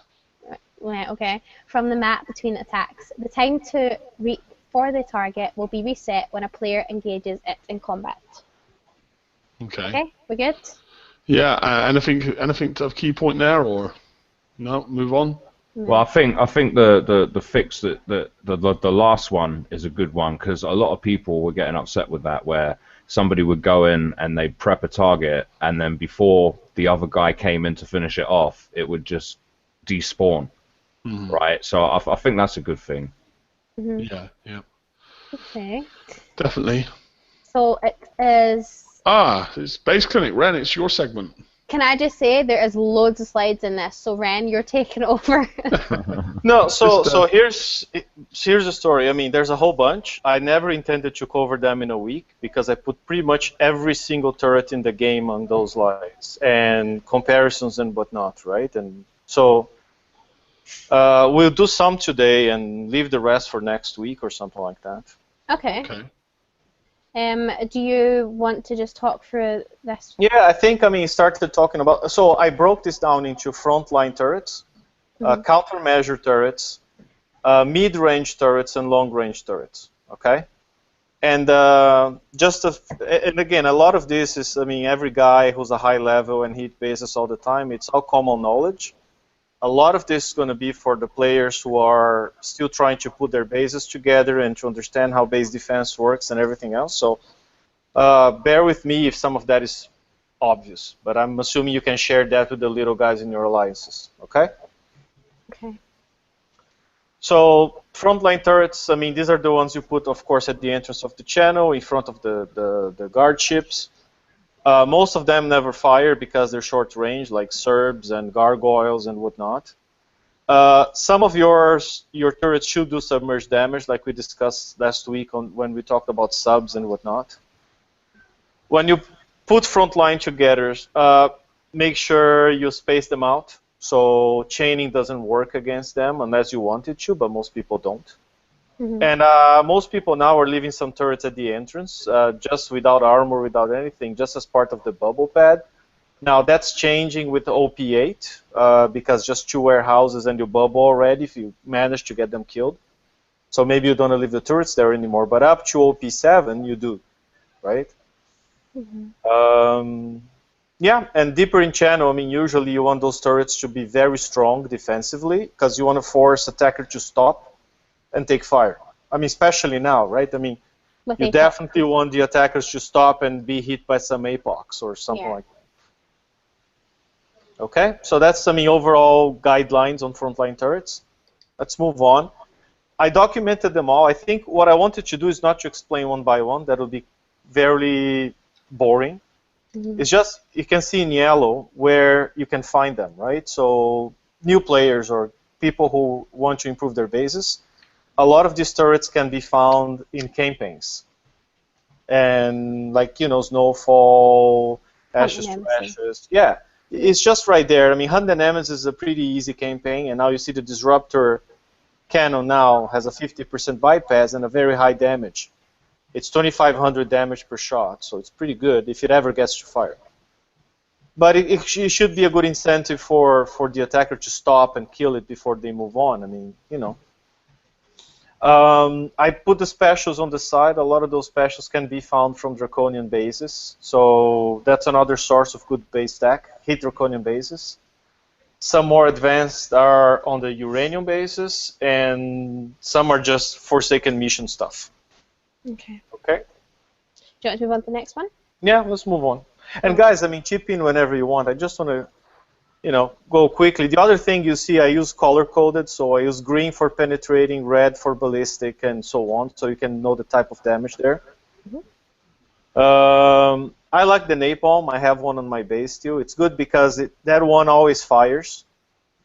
Right, okay. From the map between attacks. The time to reap for the target will be reset when a player engages it in combat. Okay. Okay, we good? Yeah. Anything of key point there, or no? Move on. Well, I think the fix that the last one is a good one, because a lot of people were getting upset with that, where somebody would go in and they'd prep a target, and then before the other guy came in to finish it off, it would just despawn. Right? So I think that's a good thing. Yeah. Okay. Definitely. So it is... it's Base Clinic. Ren, it's your segment. Can I just say there is loads of slides in this, so Ren, you're taking over. No, so here's the story. I mean, there's a whole bunch. I never intended to cover them in a week because I put pretty much every single turret in the game on those slides and comparisons and whatnot, right? And so we'll do some today and leave the rest for next week or something like that. Okay. Do you want to just talk through this? Yeah, I think, started talking about, so I broke this down into frontline turrets, countermeasure turrets, mid-range turrets, and long-range turrets, okay? And and again, a lot of this is, every guy who's a high level and hit bases all the time, it's all common knowledge. A lot of this is going to be for the players who are still trying to put their bases together and to understand how base defense works and everything else. So bear with me if some of that is obvious, but I'm assuming you can share that with the little guys in your alliances, okay? Okay. So frontline turrets, these are the ones you put, of course, at the entrance of the channel, in front of the guard ships. Most of them never fire because they're short range, like Serbs and gargoyles and whatnot. Some of your turrets should do submerged damage, like we discussed last week when we talked about subs and whatnot. When you put frontline together, make sure you space them out, so chaining doesn't work against them unless you want it to, but most people don't. And most people now are leaving some turrets at the entrance, just without armor, without anything, just as part of the bubble pad. Now that's changing with OP8, because just 2 warehouses and you bubble already if you manage to get them killed. So maybe you don't leave the turrets there anymore, but up to OP7 you do, right? Yeah, and deeper in channel, usually you want those turrets to be very strong defensively, because you want to force attacker to stop and take fire. Especially now, right? You definitely want the attackers to stop and be hit by some apox or something like that. Okay, so that's overall guidelines on frontline turrets. Let's move on. I documented them all. I think what I wanted to do is not to explain one by one. That would be very boring. It's just, you can see in yellow where you can find them, right? So new players or people who want to improve their bases, a lot of these turrets can be found in campaigns. And Snowfall, Ashes to Ashes. Yeah, it's just right there. Hunt the Nemesis is a pretty easy campaign, and now you see the Disruptor cannon now has a 50% bypass and a very high damage. It's 2,500 damage per shot, so it's pretty good if it ever gets to fire. But it should be a good incentive for the attacker to stop and kill it before they move on. I mean, you know. I put the specials on the side. A lot of those specials can be found from Draconian bases. So that's another source of good base stack, hit Draconian bases. Some more advanced are on the Uranium bases, and some are just Forsaken Mission stuff. Okay. Okay? Do you want to move on to the next one? Yeah, let's move on. And guys, I mean, chip in whenever you want. I just want to, you know, go quickly. The other thing you see, I use color-coded, so I use green for penetrating, red for ballistic, and so on, so you can know the type of damage there. I like the napalm. I have one on my base too. It's good because that one always fires.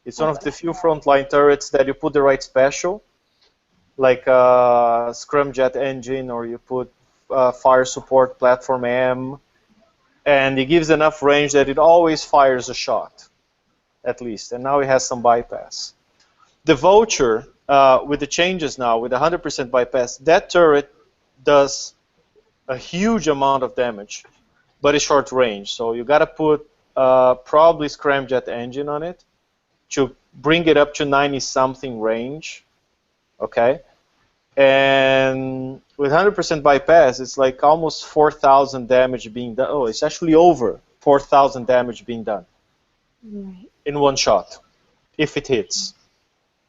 It's one of the few frontline turrets that you put the right special, like Scramjet engine, or you put fire support platform M, and it gives enough range that it always fires a shot, at least. And now it has some bypass. The Vulture, with the changes now, with 100% bypass, that turret does a huge amount of damage, but it's short range. So you got to put probably Scramjet engine on it to bring it up to 90-something range. Okay? And with 100% bypass, it's like almost 4,000 damage being done. Oh, it's actually over 4,000 damage being done in one shot, if it hits.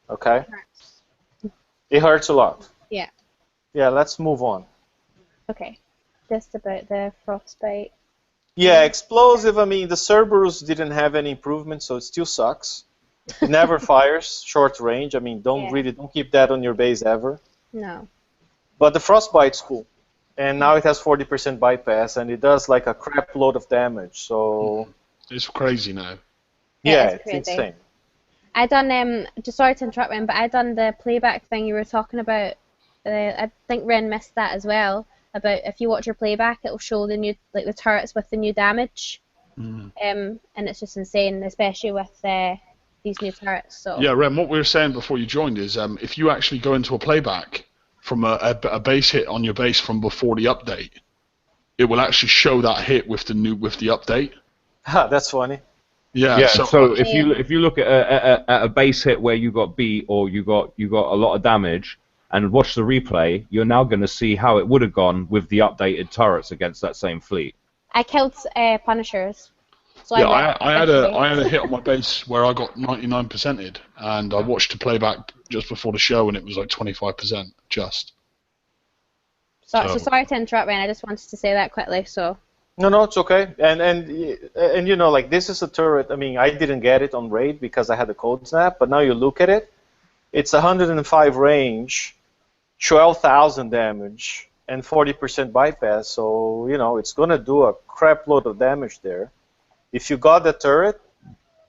Okay? It hurts a lot. Yeah. Yeah, let's move on. Okay. Just about the frostbite. Yeah, explosive. I mean, the Cerberus didn't have any improvement, so it still sucks. It never fires short range. I mean, don't keep that on your base ever. No. But the frostbite's cool, and now it has 40% bypass, and it does like a crap load of damage. So it's crazy now. Yeah, it's it's insane. I done just sorry to interrupt, Ren, but I done the playback thing you were talking about. I think Ren missed that as well. About if you watch your playback, it will show the new, like the turrets with the new damage, and it's just insane, especially with these new turrets. So yeah, Ren, what we were saying before you joined is if you actually go into a playback from a base hit on your base from before the update, it will actually show that hit with the update. That's funny. Yeah. Yeah. So if you look at a base hit where you got beat or you got a lot of damage, and watch the replay, you're now going to see how it would have gone with the updated turrets against that same fleet. I killed Punishers. So yeah, I had a hit on my base where I got 99%ed, and I watched the playback just before the show, and it was like 25% just. So sorry to interrupt, Ren. I just wanted to say that quickly. So. No, it's okay. And you know, like this is a turret. I mean, I didn't get it on raid because I had a cold snap, but now you look at it, it's 105 range. 12,000 damage and 40% bypass, so you know it's gonna do a crap load of damage there. If you got the turret,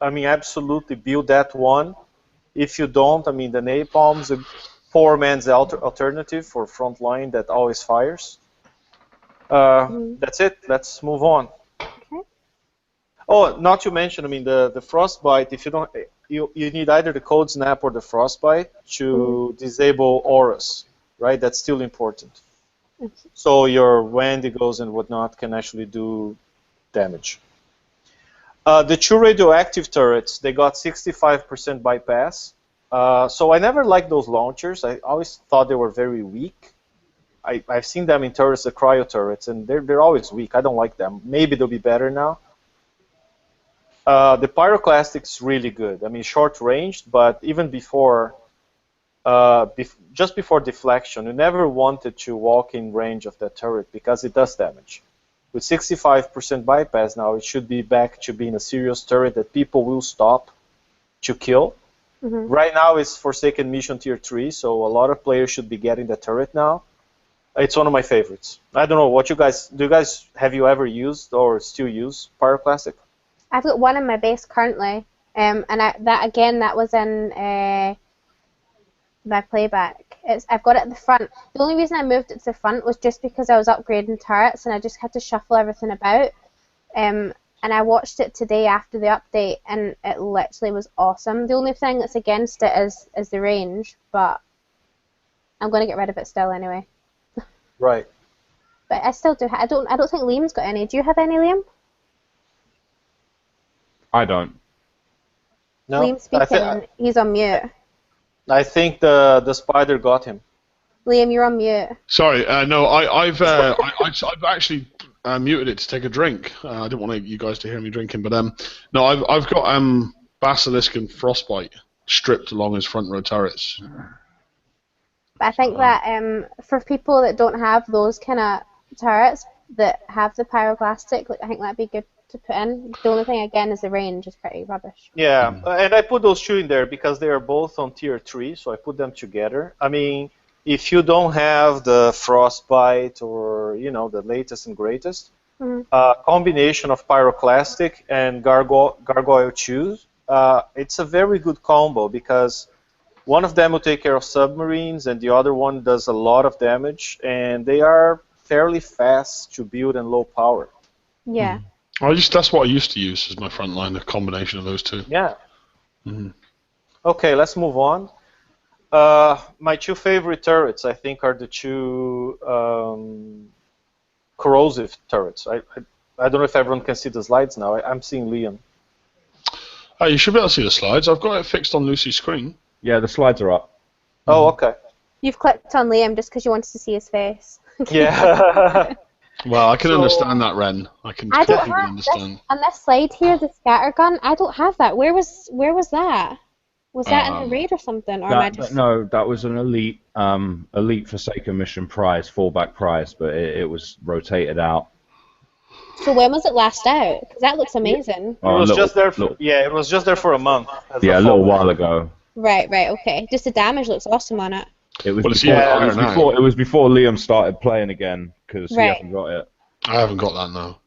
I mean absolutely build that one. If you don't, I mean the napalm's a poor man's alternative for Frontline that always fires. That's it. Let's move on. Okay. Oh, not to mention, I mean the frostbite. If you don't, you need either the cold snap or the frostbite to disable auras. Right, that's still important. So your Wendigos and whatnot can actually do damage. The two radioactive turrets, they got 65% bypass. So I never liked those launchers. I always thought they were very weak. I've seen them in turrets, the cryo turrets, and they're always weak. I don't like them. Maybe they'll be better now. The pyroclastic's really good. I mean, short ranged, but even before. Just before deflection, you never wanted to walk in range of that turret because it does damage. With 65% bypass now, it should be back to being a serious turret that people will stop to kill. Right now it's Forsaken Mission Tier 3, so a lot of players should be getting the turret now. It's one of my favorites. I don't know, what have you ever used or still use Pyroclastic? I've got one in my base currently, and that was in my playback. I've got it at the front. The only reason I moved it to the front was just because I was upgrading turrets and I just had to shuffle everything about. And I watched it today after the update, and it literally was awesome. The only thing that's against it is the range, but I'm going to get rid of it still anyway. Right. But I still do. I don't think Liam's got any. Do you have any, Liam? I don't. No, Liam's speaking. He's on mute. I think the spider got him. Liam, you're on mute. Sorry, no, I've actually muted it to take a drink. I didn't want you guys to hear me drinking, but no, I've got Basilisk and Frostbite stripped along his front row turrets. But I think that for people that don't have those kind of turrets that have the pyroclastic, like, I think that'd be good to put in. The only thing again is the range is pretty rubbish. Yeah, and I put those two in there because they are both on tier 3, so I put them together. I mean, if you don't have the Frostbite or the latest and greatest, combination of pyroclastic and gargoyle 2, it's a very good combo because one of them will take care of submarines and the other one does a lot of damage, and they are fairly fast to build and low power. Yeah. That's what I used to use as my front line, a combination of those two. Yeah. Okay, let's move on. My two favorite turrets, I think, are the two corrosive turrets. I don't know if everyone can see the slides now. I'm seeing Liam. Oh, you should be able to see the slides. I've got it fixed on Lucy's screen. Yeah, the slides are up. Oh, okay. You've clicked on Liam just because you wanted to see his face. Yeah. Well, I can understand that, Ren. I can completely understand. On this slide here, the scatter gun, I don't have that. Where was that? Was that in the raid or something? Or No, that was an elite Forsaken mission prize, fallback prize, but it was rotated out. So when was it last out? Because that looks amazing. It was just there for a month. Yeah, a little while ago. Right, okay. Just the damage looks awesome on it. It was before Liam started playing again because he hasn't got it. I haven't got that now.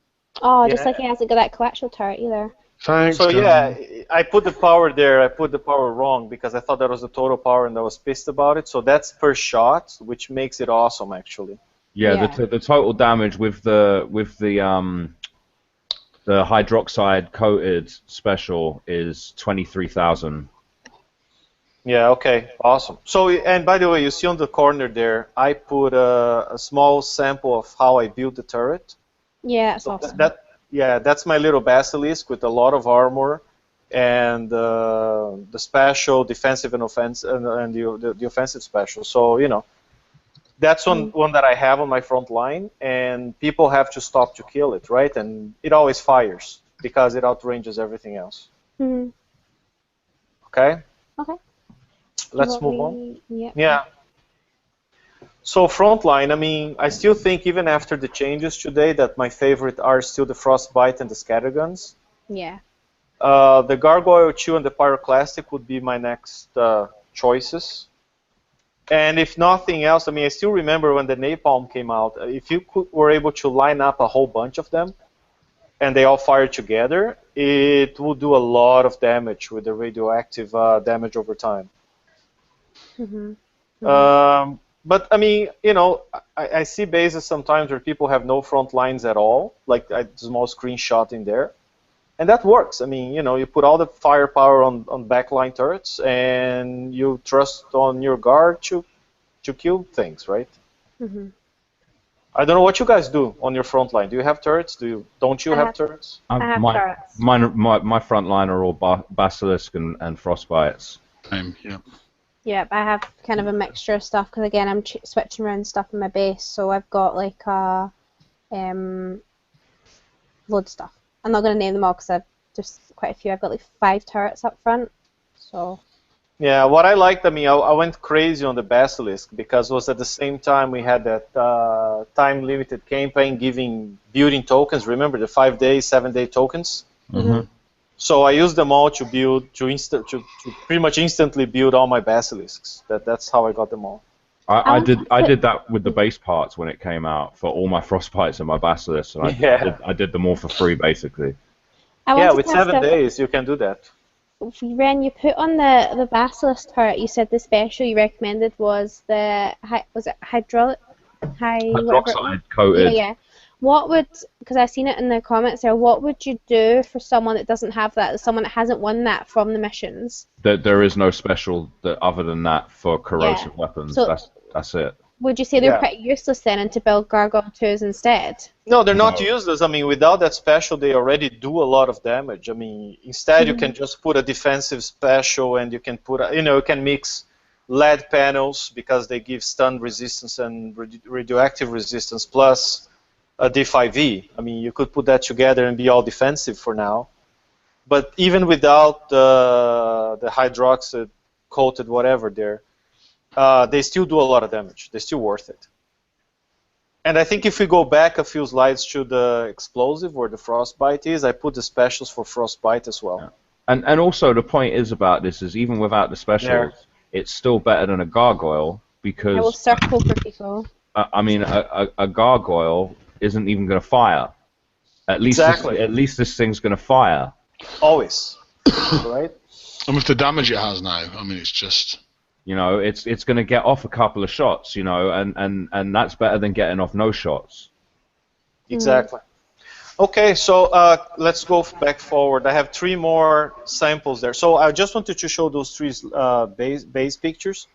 Oh, just like he hasn't got that coaxial turret either. Thanks. So yeah, I put the power there. I put the power wrong because I thought that was the total power and I was pissed about it. So that's per shot, which makes it awesome actually. Yeah. The total damage with the hydroxide coated special is 23,000. Yeah, okay, awesome. So, and by the way, you see on the corner there, I put a small sample of how I built the turret. Yeah, that's awesome. That's my little basilisk with a lot of armor and the special defensive and offensive and the offensive special. So, that's one that I have on my front line, and people have to stop to kill it, right? And it always fires because it outranges everything else. Mm-hmm. Okay? Okay. Let's move on. Yeah. So Frontline, I mean, I still think even after the changes today that my favorite are still the Frostbite and the Scatterguns. Yeah. The Gargoyle 2 and the Pyroclastic would be my next choices. And if nothing else, I mean, I still remember when the Napalm came out, if you were able to line up a whole bunch of them and they all fire together, it would do a lot of damage with the radioactive damage over time. Mm-hmm. But I mean, I see bases sometimes where people have no front lines at all, like a small screenshot in there, and that works. I mean, you put all the firepower on backline turrets, and you trust on your guard to kill things, right? Mm-hmm. I don't know what you guys do on your front line. Do you have turrets? Don't you have turrets? I have turrets. My front line are all Basilisk and Frostbites. Same, yeah. Yeah, I have kind of a mixture of stuff because again I'm switching around stuff in my base, so I've got like load of stuff. I'm not going to name them all because I've just quite a few. I've got like 5 turrets up front, so. Yeah, what I liked, I mean, I went crazy on the Basilisk because it was at the same time we had that time-limited campaign building tokens. Remember the 5-day, 7-day tokens? Mm-hmm. So I used them all to build to pretty much instantly build all my basilisks. That's how I got them all. I did that with the base parts when it came out for all my Frostbites and my basilisks, and I did them all for free basically. With 7 days you can do that. Ren, you put on the basilisk turret. You said the special you recommended was the hydroxide coated. Yeah. What would, because I've seen it in the comments there, what would you do for someone that doesn't have that, someone that hasn't won that from the missions? There is no special other than that for corrosive weapons. So that's it. would you say they're pretty useless then, and to build Gargoyle 2s instead? No, they're not useless. I mean, without that special, they already do a lot of damage. I mean, instead you can just put a defensive special, and you can put, you can mix lead panels because they give stun resistance and radioactive resistance plus a D5E. I mean, you could put that together and be all defensive for now. But even without the hydroxide coated whatever there, they still do a lot of damage. They're still worth it. And I think if we go back a few slides to the explosive where the frostbite is, I put the specials for frostbite as well. Yeah. And also the point is about this is even without the specials, it's still better than a gargoyle because... I will circle for people. I mean, a gargoyle isn't even going to fire. At least this thing's going to fire. Always. Right? And with the damage it has now, I mean, it's just... You know, it's going to get off a couple of shots, you know, and that's better than getting off no shots. Exactly. Okay, so let's go back forward. I have 3 more samples there. So I just wanted to show those 3 base pictures.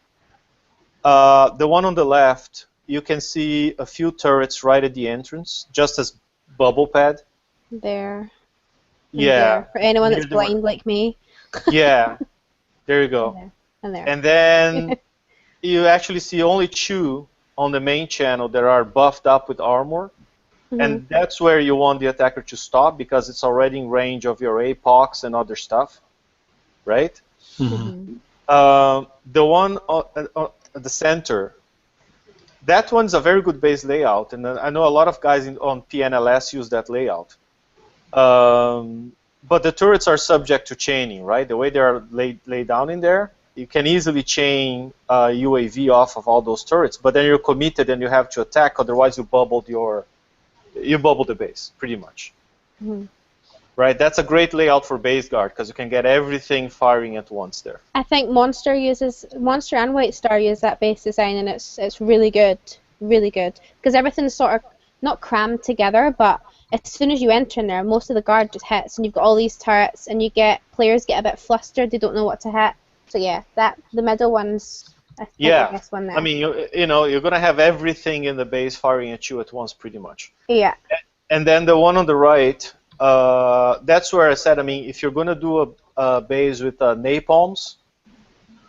The one on the left, you can see a few turrets right at the entrance, just as bubble pad. There. Yeah. There. For anyone that's blind like me. Yeah. There you go. And there. And then you actually see only 2 on the main channel that are buffed up with armor. And that's where you want the attacker to stop because it's already in range of your APOX and other stuff, right? The one at the center, that one's a very good base layout, and I know a lot of guys on PNLS use that layout. But the turrets are subject to chaining, right? The way they are laid down in there, you can easily chain UAV off of all those turrets, but then you're committed and you have to attack, otherwise you bubble the base, pretty much. Right? That's a great layout for base guard because you can get everything firing at once there. I think Monster and White Star use that base design, and it's really good, because everything's sort of not crammed together, but as soon as you enter in there, most of the guard just hits, and you've got all these turrets, and players get a bit flustered, they don't know what to hit. So yeah, the middle one's I think the best one there. I mean, you know, you're gonna have everything in the base firing at you at once, pretty much. Yeah. And then the one on the right, that's where I said, I mean, if you're gonna do a base with napalms,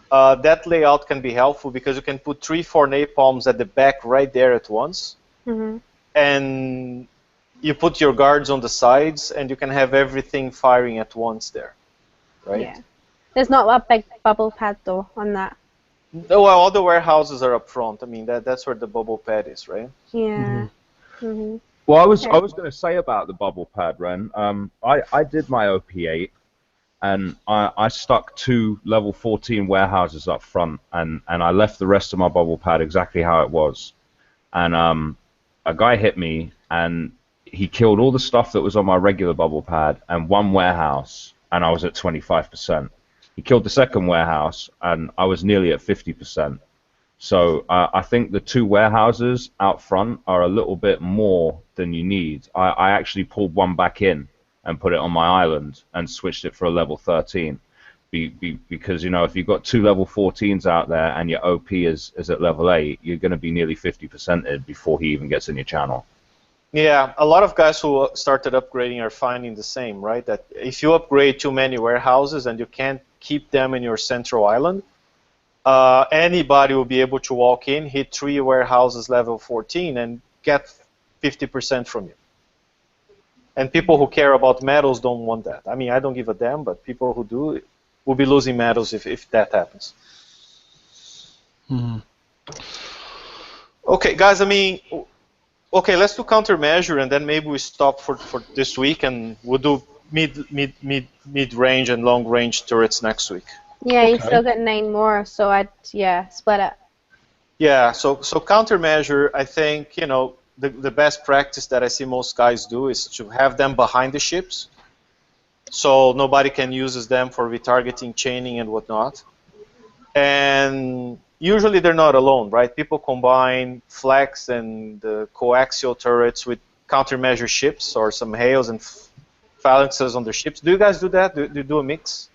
that layout can be helpful because you can put 3-4 napalms at the back right there at once, and you put your guards on the sides, and you can have everything firing at once there, right? Yeah. There's not a big bubble pad though on that. Well, all the warehouses are up front. I mean, that's where the bubble pad is, right? Yeah. Well, I was going to say about the bubble pad, Ren. I did my OP8, and I stuck 2 level 14 warehouses up front, and I left the rest of my bubble pad exactly how it was. And a guy hit me, and he killed all the stuff that was on my regular bubble pad and 1 warehouse, and I was at 25%. He killed the second warehouse, and I was nearly at 50%. So I think the 2 warehouses out front are a little bit more than you need. I actually pulled 1 back in and put it on my island and switched it for a level 13. Because, you know, if you've got 2 level 14s out there and your OP is at level 8, you're going to be nearly 50%ed before he even gets in your channel. Yeah, a lot of guys who started upgrading are finding the same, right? That if you upgrade too many warehouses and you can't keep them in your central island, anybody will be able to walk in, hit 3 warehouses level 14, and get 50% from you. And people who care about medals don't want that. I mean, I don't give a damn, but people who do will be losing medals if that happens. Okay, guys, I mean... Okay, let's do countermeasure, and then maybe we stop for this week, and we'll do mid-range and long-range turrets next week. Yeah, you still got 9 more, so I'd split it. Yeah, so countermeasure, I think, you know, the best practice that I see most guys do is to have them behind the ships, so nobody can use them for retargeting, chaining, and whatnot. And usually they're not alone, right? People combine flex and coaxial turrets with countermeasure ships or some hails and phalanxes on their ships. Do you guys do that? Do you do a mix?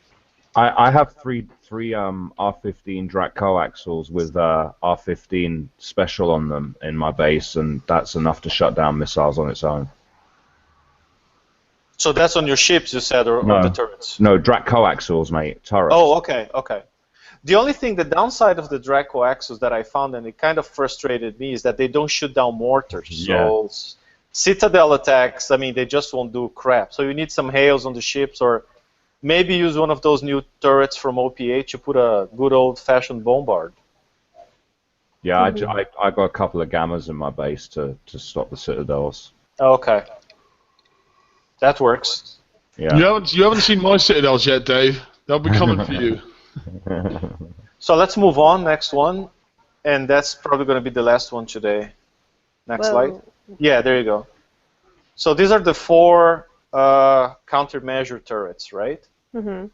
I have three R15 Drac coaxials with R15 special on them in my base, and that's enough to shut down missiles on its own. So that's on your ships, you said, or on the turrets? No, Drac coaxials, mate. Turrets. Oh, okay, okay. The only thing, the downside of the Drac coaxials that I found, and it kind of frustrated me, is that they don't shoot down mortars. Yeah. So Citadel attacks, I mean, they just won't do crap. So you need some hails on the ships, or maybe use one of those new turrets from OPH to put a good old-fashioned bombard. Yeah, I got a couple of gammas in my base to stop the Citadels. Okay. That works. Yeah. You haven't seen my Citadels yet, Dave. They'll be coming for you. So let's move on, next one. And that's probably going to be the last one today. Next slide. Yeah, there you go. So these are the 4 countermeasure turrets, right? Mm-hmm.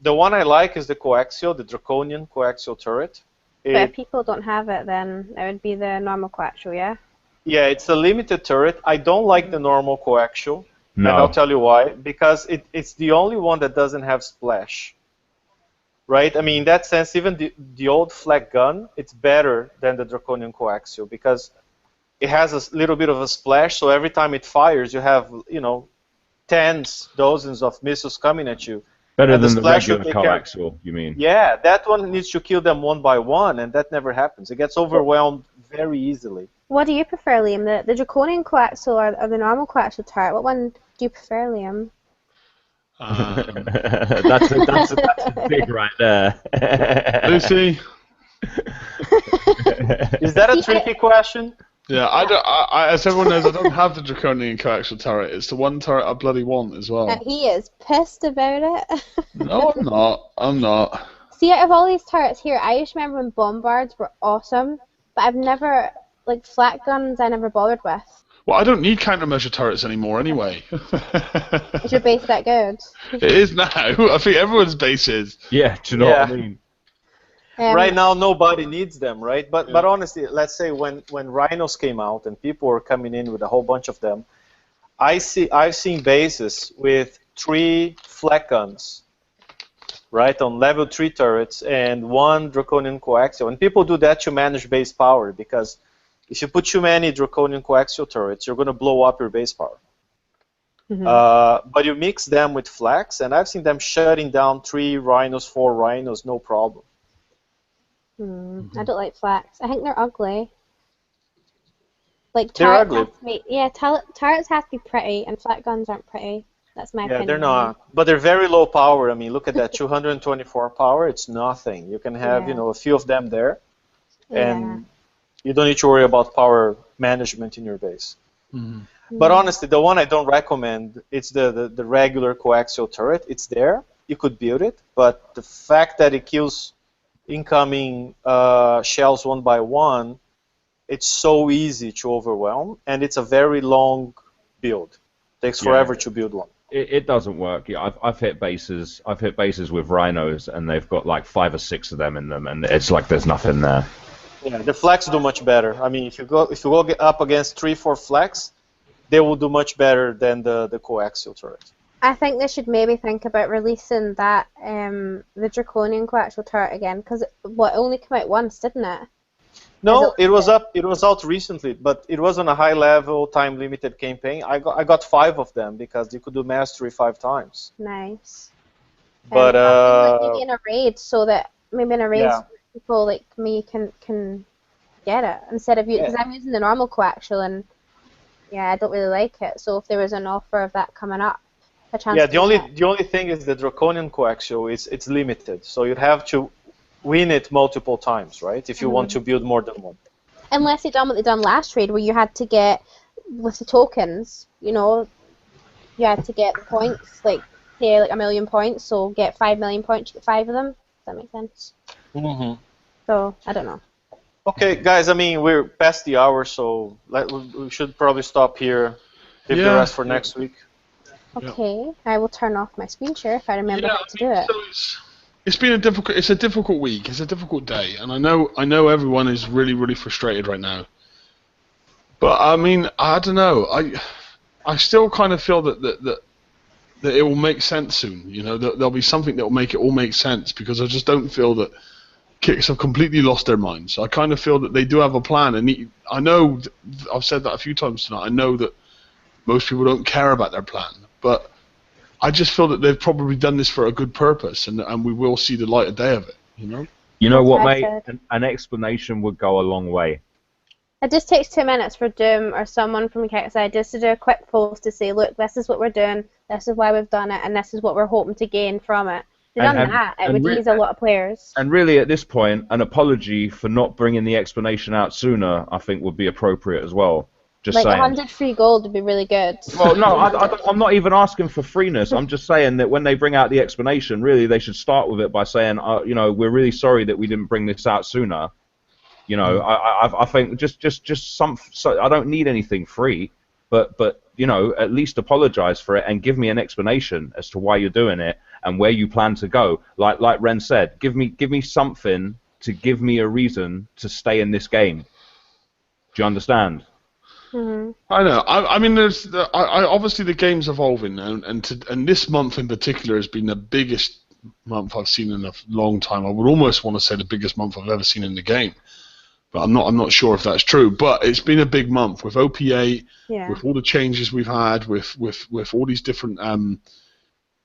The one I like is the coaxial, the draconian coaxial turret. But if people don't have it, then it would be the normal coaxial, yeah? Yeah, it's a limited turret. I don't like the normal coaxial. No. And I'll tell you why. Because it's the only one that doesn't have splash. Right? I mean, in that sense, even the old flak gun, it's better than the draconian coaxial because it has a little bit of a splash, so every time it fires, you have, you know, tens, dozens of missiles coming at you. Better than the regular coaxial, you mean? Yeah, that one needs to kill them one by one, and that never happens. It gets overwhelmed very easily. What do you prefer, Liam? The draconian coaxial or the normal coaxial turret? What one do you prefer, Liam? That's a big right there. Lucy? Is that a tricky question? Yeah, as everyone knows, I don't have the draconian coaxial turret. It's the one turret I bloody want as well. And he is pissed about it. No, I'm not. I'm not. See, out of all these turrets here, I just remember when bombards were awesome, but I've never, like, flat guns I never bothered with. Well, I don't need countermeasure turrets anymore anyway. Is your base that good? It is now. I think everyone's base is. Yeah, do you know what I mean? Right now, nobody needs them, right? But honestly, let's say when rhinos came out and people were coming in with a whole bunch of them, I've seen bases with 3 flak guns, right, on level 3 turrets and 1 draconian coaxial. And people do that to manage base power because if you put too many draconian coaxial turrets, you're going to blow up your base power. Mm-hmm. But you mix them with flaks, and I've seen them shutting down 3 rhinos, 4 rhinos, no problem. I don't like flaks. I think they're ugly. Like they're ugly. Turrets have to be pretty, and flak guns aren't pretty. That's my opinion. Yeah, they're not. But they're very low power. I mean, look at that 224 power. It's nothing. You can have, you know, a few of them there, and you don't need to worry about power management in your base. Mm-hmm. But honestly, the one I don't recommend, it's the regular coaxial turret. It's there. You could build it, but the fact that it kills incoming shells one by one, it's so easy to overwhelm, and it's a very long build. It takes forever to build one. It doesn't work. Yeah, I've hit bases. I've hit bases with rhinos, and they've got like 5 or 6 of them in them, and it's like there's nothing there. Yeah, the flaks do much better. I mean, if you go up against 3-4 flaks, they will do much better than the coaxial turret. I think they should maybe think about releasing that the draconian coaxial turret again, because it only came out once, didn't it? No, it was out recently, but it was on a high level, time limited campaign. I got 5 of them because you could do mastery 5 times. Nice. But maybe in a raid, so that people like me can get it instead of you, because I'm using the normal coaxial and I don't really like it. So if there was an offer of that coming up. The only thing is the draconian coaxial it's limited, so you'd have to win it multiple times, right? If you want to build more than one. Unless they done what they done last raid, where you had to get with the tokens, you had to get the points, like say like 1 million points, so get 5 million points, you get 5 of them. Does that make sense? Mm-hmm. So I don't know. Okay, guys. I mean, we're past the hour, so we should probably stop here. Leave the rest for next week. Okay, I will turn off my screen share if I remember how to do it. So it's been a difficult week. It's a difficult day, and I know everyone is really, really frustrated right now. But I mean, I don't know. I still kind of feel that that it will make sense soon. You know, there'll be something that will make it all make sense, because I just don't feel that Kicks have completely lost their minds. I kind of feel that they do have a plan, and I know I've said that a few times tonight. I know that most people don't care about their plan, but I just feel that they've probably done this for a good purpose, and we will see the light of day of it. You know. You know what, mate? An explanation would go a long way. It just takes 2 minutes for Doom or someone from Kickside just to do a quick post to say, look, this is what we're doing, this is why we've done it, and this is what we're hoping to gain from it. If they'd done that, it would ease a lot of players. And really, at this point, an apology for not bringing the explanation out sooner, I think, would be appropriate as well. Just like saying. 100 free gold would be really good. Well, no, I'm not even asking for freeness. I'm just saying that when they bring out the explanation, really, they should start with it by saying, you know, we're really sorry that we didn't bring this out sooner. You know, I think just some. So I don't need anything free, but you know, at least apologize for it and give me an explanation as to why you're doing it and where you plan to go. Like Ren said, give me something to give me a reason to stay in this game. Do you understand? Mm-hmm. I know. I mean, there's obviously the game's evolving now, and this month in particular has been the biggest month I've seen in a long time. I would almost want to say the biggest month I've ever seen in the game, but I'm not sure if that's true. But it's been a big month with OPA, with all the changes we've had, with all these different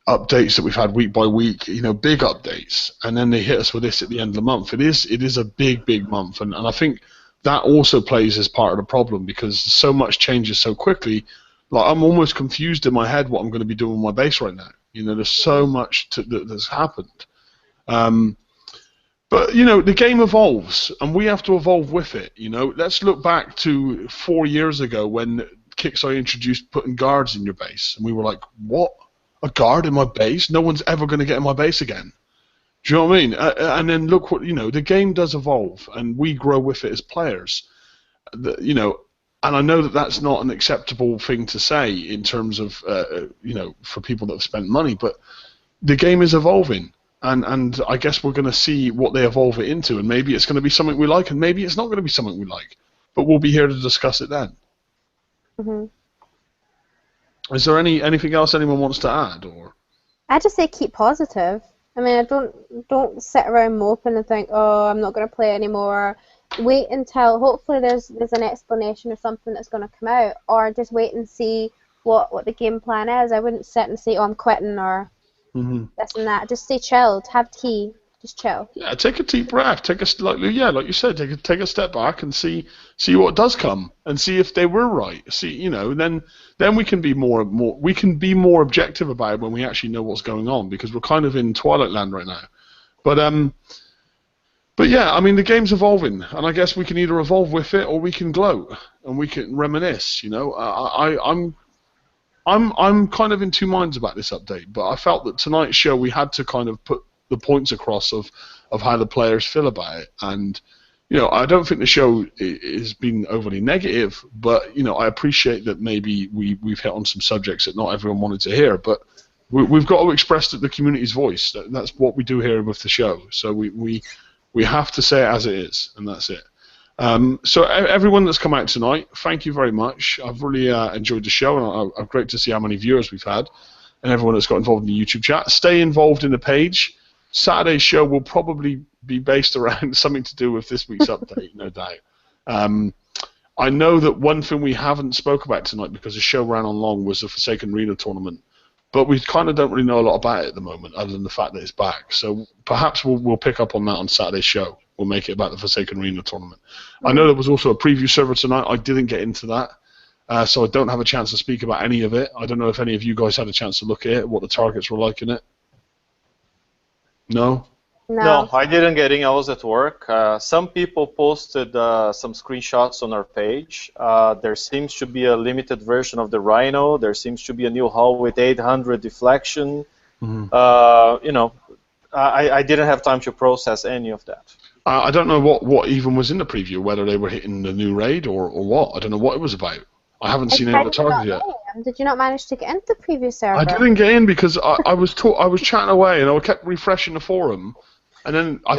updates that we've had week by week. You know, big updates, and then they hit us with this at the end of the month. It is a big month, and I think that also plays as part of the problem, because so much changes so quickly. Like, I'm almost confused in my head what I'm going to be doing with my base right now. You know, there's so much that's happened. But, you know, the game evolves, and we have to evolve with it. You know, let's look back to 4 years ago when Kixeye introduced putting guards in your base, and we were like, what? A guard in my base? No one's ever going to get in my base again. Do you know what I mean? And then look what, you know, the game does evolve, and we grow with it as players. You know, and I know that that's not an acceptable thing to say in terms of, you know, for people that have spent money, but the game is evolving, and I guess we're going to see what they evolve it into, and maybe it's going to be something we like, and maybe it's not going to be something we like, but we'll be here to discuss it then. Mm-hmm. Is there anything else anyone wants to add, or? I just say keep positive. I mean, I don't sit around moping and think, oh, I'm not going to play anymore. Wait until hopefully there's an explanation or something that's going to come out, or just wait and see what the game plan is. I wouldn't sit and say, oh, I'm quitting or this and that. Just stay chilled, have tea, just chill. Yeah, take a deep breath. Like you said, take a step back and see what does come, and see if they were right. See, you know, then we can be more objective about it when we actually know what's going on, because we're kind of in Twilight Land right now. But yeah, I mean, the game's evolving, and I guess we can either evolve with it or we can gloat and we can reminisce. You know, I'm kind of in two minds about this update, but I felt that tonight's show we had to kind of put the points across of how the players feel about it. And, you know, I don't think the show has been overly negative, but, you know, I appreciate that maybe we've hit on some subjects that not everyone wanted to hear, but we've got to express the community's voice. That's what we do here with the show. So we have to say it as it is, and that's it. So everyone that's come out tonight, thank you very much. I've really enjoyed the show, and I'm great to see how many viewers we've had, and everyone that's got involved in the YouTube chat. Stay involved in the page. Saturday's show will probably be based around something to do with this week's update, no doubt. I know that one thing we haven't spoke about tonight, because the show ran on long, was the Forsaken Arena tournament. But we kind of don't really know a lot about it at the moment, other than the fact that it's back. So perhaps we'll pick up on that on Saturday's show. We'll make it about the Forsaken Arena tournament. I know there was also a preview server tonight. I didn't get into that, so I don't have a chance to speak about any of it. I don't know if any of you guys had a chance to look at it, what the targets were like in it. No? No, I didn't get in. I was at work. Some people posted some screenshots on our page. There seems to be a limited version of the Rhino. There seems to be a new hull with 800 deflection. Mm-hmm. You know, I didn't have time to process any of that. I don't know what even was in the preview, whether they were hitting the new raid or what. I don't know what it was about. I haven't seen any of the targets yet. Did you not manage to get into the preview server? I didn't get in because I was chatting away and I kept refreshing the forum, and then I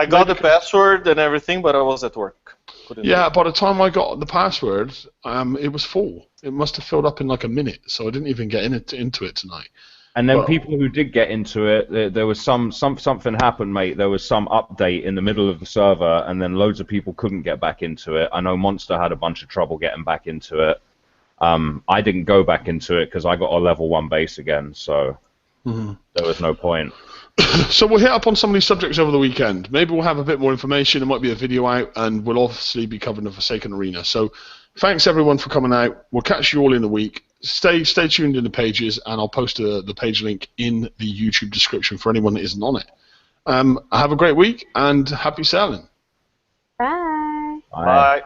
got the password and everything, but I was at work. Yeah, by the time I got the password, it was full. It must have filled up in like a minute, so I didn't even get into it tonight. And then people who did get into it, there was something happened, mate. There was some update in the middle of the server, and then loads of people couldn't get back into it. I know Monster had a bunch of trouble getting back into it. I didn't go back into it because I got a level 1 base again, so there was no point. So we'll hit up on some of these subjects over the weekend. Maybe we'll have a bit more information. There might be a video out, and we'll obviously be covering the Forsaken Arena. So thanks, everyone, for coming out. We'll catch you all in a week. Stay tuned in the pages, and I'll post the page link in the YouTube description for anyone that isn't on it. Have a great week, and happy sailing. Bye. Bye.